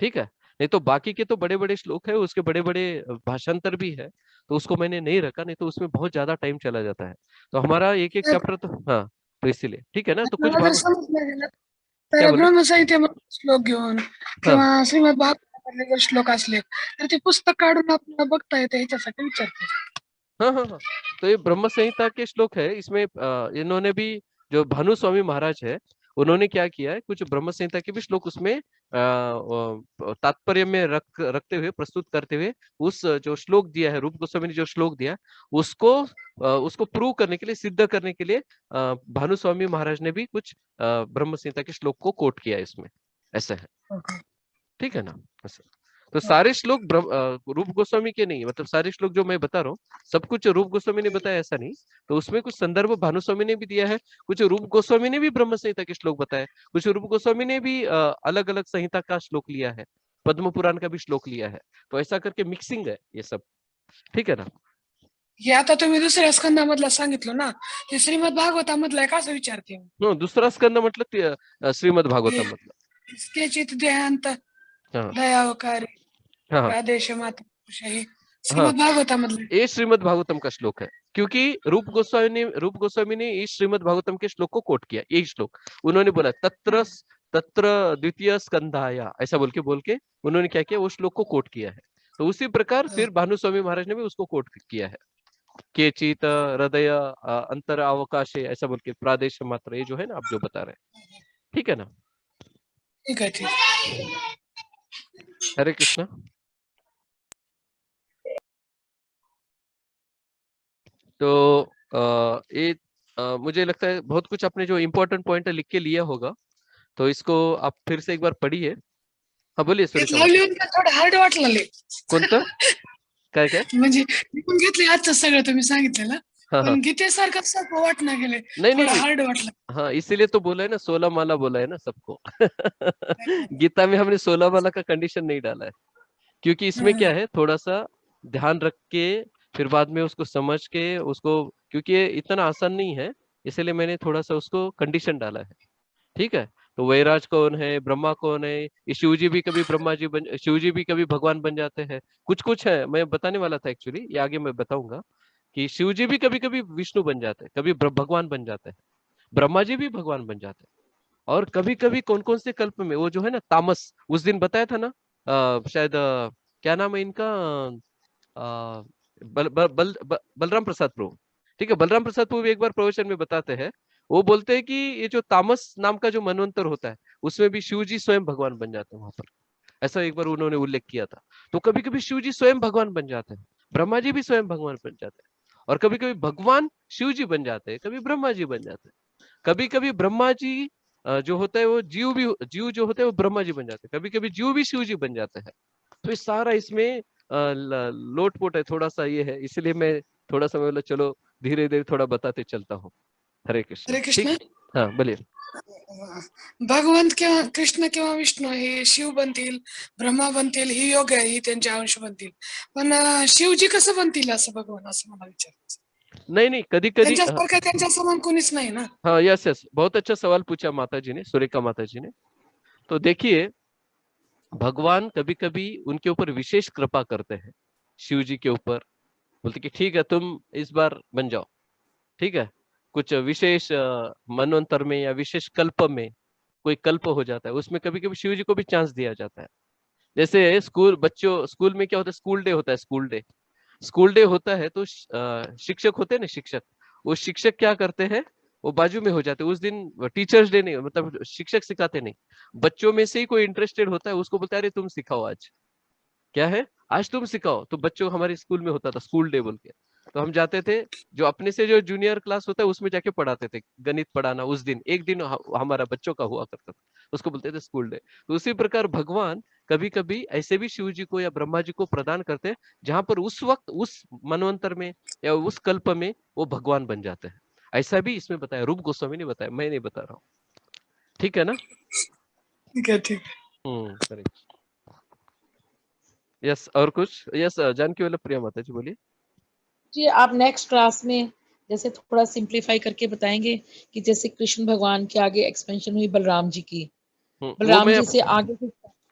ठीक है। नहीं तो बाकी के तो बड़े बड़े श्लोक है, उसके बड़े बड़े भाषांतर भी है, तो उसको मैंने नहीं रखा, नहीं तो उसमें बहुत ज्यादा टाइम चला जाता है। तो हमारा एक एक चैप्टर तो, हाँ, तो इसीलिए ठीक है ना। तो कुछ मला जर भाग, समजलं गेलं क्या तर बोले? ब्रह्मसाहित्यामधले श्लोक घेऊन हाँ किंवा श्रीमद भागवतामधले जर श्लोक असले तर ते पुस्तक काढून आपल्याला बघता येते, ह्याच्यासाठी विचारते। हाँ हाँ हाँ। तो ये ब्रह्म संहिता के श्लोक है, इसमें इन्होंने भी, जो भानु स्वामी महाराज है, उन्होंने क्या किया है, कुछ ब्रह्म संहिता के भी श्लोक उसमें तात्पर्य में रखते हुए, प्रस्तुत करते हुए, उस जो श्लोक दिया है, रूप गोस्वामी ने जो श्लोक दिया उसको उसको प्रूव करने के लिए, सिद्ध करने के लिए भानु स्वामी महाराज ने भी कुछ ब्रह्म संहिता के श्लोक को कोट किया है इसमें, ऐसा है। ठीक है ना। ऐसा तो सारे श्लोक रूप गोस्वामी के नहीं, मतलब सारे श्लोक जो मैं बता रहा हूँ सब कुछ रूप गोस्वामी ने बताया ऐसा नहीं। तो उसमें कुछ संदर्भ भानु स्वामी ने भी दिया है, कुछ रूप गोस्वामी ने भी ब्रह्म संहिता के श्लोक बताए, कुछ रूप गोस्वामी ने भी अलग अलग संहिता का श्लोक लिया है, पद्म पुराण का भी श्लोक लिया है। तो ऐसा करके मिक्सिंग है ये सब। ठीक है ना। हे आता तुम्ही दुसऱ्या स्कंदामधला सांगितलं ना, ते श्रीमद भागवतामधलं आहे का असं विचारते मी। दूसरा स्कंद म्हटलं श्रीमद भागवतम म्हटलं. केचित देहांत हाँ दयावकारी हाँ हाँ आदेश माता हे हाँ, श्रीमद भागवतामधलं आहे। ये श्रीमद भागवतम का श्लोक है, क्योंकि रूप गोस्वामी ने इस श्रीमद भागवतम के श्लोक को कोट किया। यही श्लोक उन्होंने बोला, तत्र तत्र द्वितीय स्कंधाया, ऐसा बोल के उन्होंने क्या किया, वो श्लोक को कोट किया है। तो उसी प्रकार फिर भानु स्वामी महाराज ने भी उसको कोट किया है। केचित हृदय अंतर अवकाशे, ऐसा बोल के प्रादेश मात्र, ये जो है ना आप जो बता रहे हैं। ठीक है ना। ठीक आहे, ठीक आहे। हरे कृष्णा। तो ये मुझे लगता है बहुत कुछ आपने जो इम्पोर्टेंट पॉइंट लिख के लिया होगा, तो इसको आप फिर से एक बार पढ़िए। हाँ बोलिए सुरेखा माता. लिहून थोडं हार्ड वाटलं कोणतं काय काय? म्हणजे लिहून घेतले आजचं सगळं तुम्ही सांगितलं ना, हाँ हाँ, पण गीतेसारखं सोपं वाटणं गेले, नहीं नहीं थोडं नहीं, हार्ड वाटलं। हाँ इसीलिए तो बोला है ना, 16 माला बोला है ना सबको. गीता में हमने 16 माला का कंडीशन नहीं डाला है, क्योंकि इसमें क्या है, थोड़ा सा ध्यान रख के फिर बाद में उसको समझ के उसको, क्योंकि ये इतना आसान नहीं है, इसलिए मैंने थोड़ा सा उसको कंडीशन डाला है। ठीक है। तो वैराज कौन है, ब्रह्मा कौन है, ये शिव जी भी कभी ब्रह्मा जी शिव जी भी कभी भगवान बन जाते हैं। कुछ कुछ है, मैं बताने वाला था एक्चुअली, ये आगे मैं बताऊंगा कि शिव जी भी कभी कभी विष्णु बन जाते हैं, कभी भगवान बन जाते हैं, ब्रह्मा जी भी भगवान बन जाते हैं। और कभी कभी कौन कौन से कल्प में वो जो है ना तामस, उस दिन बताया था ना, शायद क्या नाम है इनका, बलराम प्रसाद प्रभु। ठीक है, बलराम प्रसाद प्रभु एक बार प्रवचन में बताते हैं, वो बोलते हैं कि ये जो तामस नाम का जो मनवंतर होता है, उसमें भी शिव जी स्वयं भगवान बन जाते हैं वहां पर। ऐसा एक बार उन्होंने उल्लेख किया था। तो कभी कभी शिव जी स्वयं भगवान बन जाते हैं, ब्रह्मा जी भी स्वयं भगवान बन जाते हैं, और कभी कभी भगवान शिव जी बन जाते हैं, कभी ब्रह्मा जी बन जाते हैं, कभी कभी ब्रह्मा जी जो होता है वो जीव जो होते हैं वो ब्रह्मा जी बन जाते हैं, कभी कभी जीव भी शिव जी बन जाते हैं। तो ये सारा इसमें लोटपोट है, थोड़ा सा ये है, इसलिए मैं थोड़ा सा बोला चलो धीरे धीरे थोड़ा बताते चलता हूँ। हरे कृष्ण। हरे कृष्ण। ठीक, हाँ बोलिए। भगवंत किंवा कृष्ण किंवा विष्णू हे शिव बनतील, ब्रह्मा बनतील, ही योग आहे, ही त्यांचे अंश बनतील, पण शिवजी कसं बनतील असं भगवान, असं मला विचारायचं. नहीं नहीं, कभी कभी त्यांच्यासारखं त्यांच्या समान कोणीच नाही ना. हाँ यस यस, बहुत अच्छा सवाल पूछा माता जी ने, सुरेखा माता जी ने। तो देखिए भगवान कभी कभी उनके ऊपर विशेष कृपा करते हैं, शिव जी के ऊपर, बोलते कि ठीक है तुम इस बार बन जाओ, ठीक है, कुछ विशेष मनवंतर में या विशेष कल्प में कोई कल्प हो जाता है, उसमें कभी कभी शिव जी को भी चांस दिया जाता है। जैसे स्कूल में क्या होता है, स्कूल डे होता है, स्कूल डे होता है तो शिक्षक होते हैं ना, शिक्षक, वो शिक्षक क्या करते हैं, वो बाजू में हो जाते हैं उस दिन, टीचर्स डे नहीं, मतलब शिक्षक सिखाते नहीं, बच्चों में से ही कोई इंटरेस्टेड होता है, उसको बोलते हैं अरे तुम सिखाओ आज, क्या है आज तुम सिखाओ। तो बच्चों हमारे स्कूल में होता था स्कूल डे बोल के, तो हम जाते थे, जो अपने से जो जूनियर क्लास होता है उसमें जाके पढ़ाते थे, गणित पढ़ाना उस दिन, एक दिन हमारा बच्चों का हुआ करता था, उसको बोलते थे स्कूल डे। तो उसी प्रकार भगवान कभी कभी ऐसे भी शिव जी को या ब्रह्मा जी को प्रदान करते हैं, जहां पर उस वक्त उस मनवंतर में या उस कल्प में वो भगवान बन जाते हैं। ऐसा भी इसमें बताया, रूप गोस्वामी ने बताया, मैं नहीं बता रहा हूँ, ठीक है ना। ठीक है, ठीक है. करेक्ट। यस, और कुछ, यस जानकी वाला प्रिया माता जी बोलिए। जी आप नेक्स्ट क्लास में जैसे थोड़ा सिंप्लीफाई करके बताएंगे कि जैसे कृष्ण भगवान के आगे एक्सपेंशन हुई बलराम जी की, वो बलराम मैं, जी से आगे फिर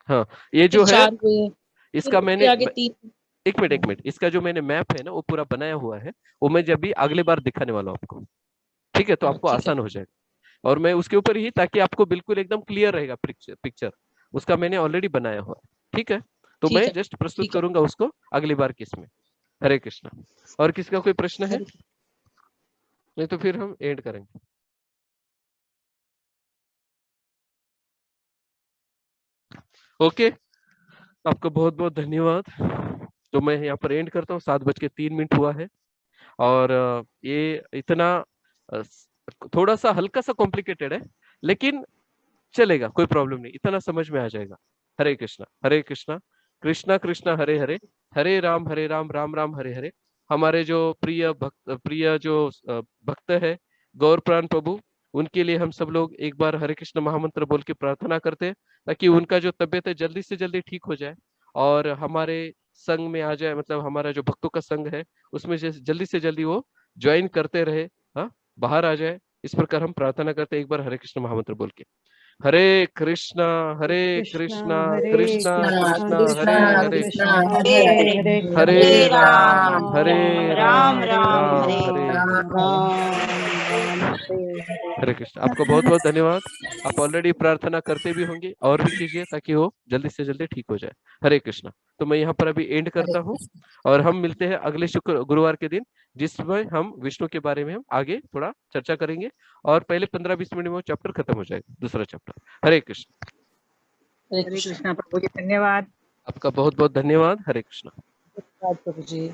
हाँ ये जो है 4 हुए, फिर इसका उसके मैंने आगे 3। एक मिनट, इसका जो मैंने मैप है ना वो पूरा बनाया हुआ है, वो मैं जब भी अगले बार दिखाने वाला हूँ आपको, ठीक है, तो आपको ठीक है, आसान हो जाएगा। और मैं उसके ऊपर ही, ताकि आपको बिल्कुल एकदम क्लियर रहेगा पिक्चर उसका मैंने ऑलरेडी बनाया हुआ है, ठीक है। तो ठीक मैं है, जस्ट प्रस्तुत ठीक है। करूंगा उसको अगली बार किस में। हरे कृष्णा। और किसका कोई प्रश्न है, नहीं तो फिर हम एंड करेंगे। ओके, आपका बहुत बहुत धन्यवाद। तो मैं यहाँ पर एंड करता हूँ, 7:03 हुआ है। और ये इतना थोड़ा सा हल्का सा कॉम्प्लिकेटेड है, लेकिन चलेगा, कोई प्रॉब्लम नहीं, इतना समझ में आ जाएगा। हरे कृष्णा, हरे कृष्णा, कृष्णा कृष्णा हरे हरे, हरे राम राम राम हरे हरे। हमारे जो प्रिय जो भक्त है गौर प्राण प्रभु, उनके लिए हम सब लोग एक बार हरे कृष्ण महामंत्र बोल के प्रार्थना करते हैं, ताकि उनका जो तबीयत है जल्दी से जल्दी ठीक हो जाए और हमारे संघ में आ जाए, मतलब हमारा जो भक्तों का संघ है उसमें जल्दी से जल्दी वो ज्वाइन करते रहे, हाँ बाहर आ जाए। इस प्रकार हम प्रार्थना करते हैं, एक बार हरे कृष्ण महामंत्र बोल के। हरे कृष्णा कृष्णा हरे कृष्णा कृष्णा कृष्णा हरे कृष्णा हरे, हरे हरे हरे राम राम राम राम हरे राम राम हरे हरे। हरे कृष्ण। आपको बहुत बहुत धन्यवाद। आप ऑलरेडी प्रार्थना करते भी होंगे, और भी कीजिए ताकि वो जल्दी से जल्दी ठीक हो जाए। हरे कृष्णा। तो मैं यहाँ पर अभी एंड करता हूँ, और हम मिलते हैं अगले गुरुवार के दिन, जिसमें हम विष्णु के बारे में हम आगे थोड़ा चर्चा करेंगे, और पहले 15-20 मिनट में वो चैप्टर खत्म हो जाएगा, दूसरा चैप्टर। हरे कृष्ण। हरे हरे कृष्ण। कृष्णा प्रभु जी, धन्यवाद। आपका बहुत बहुत धन्यवाद। हरे कृष्ण। धन्यवाद प्रभु जी।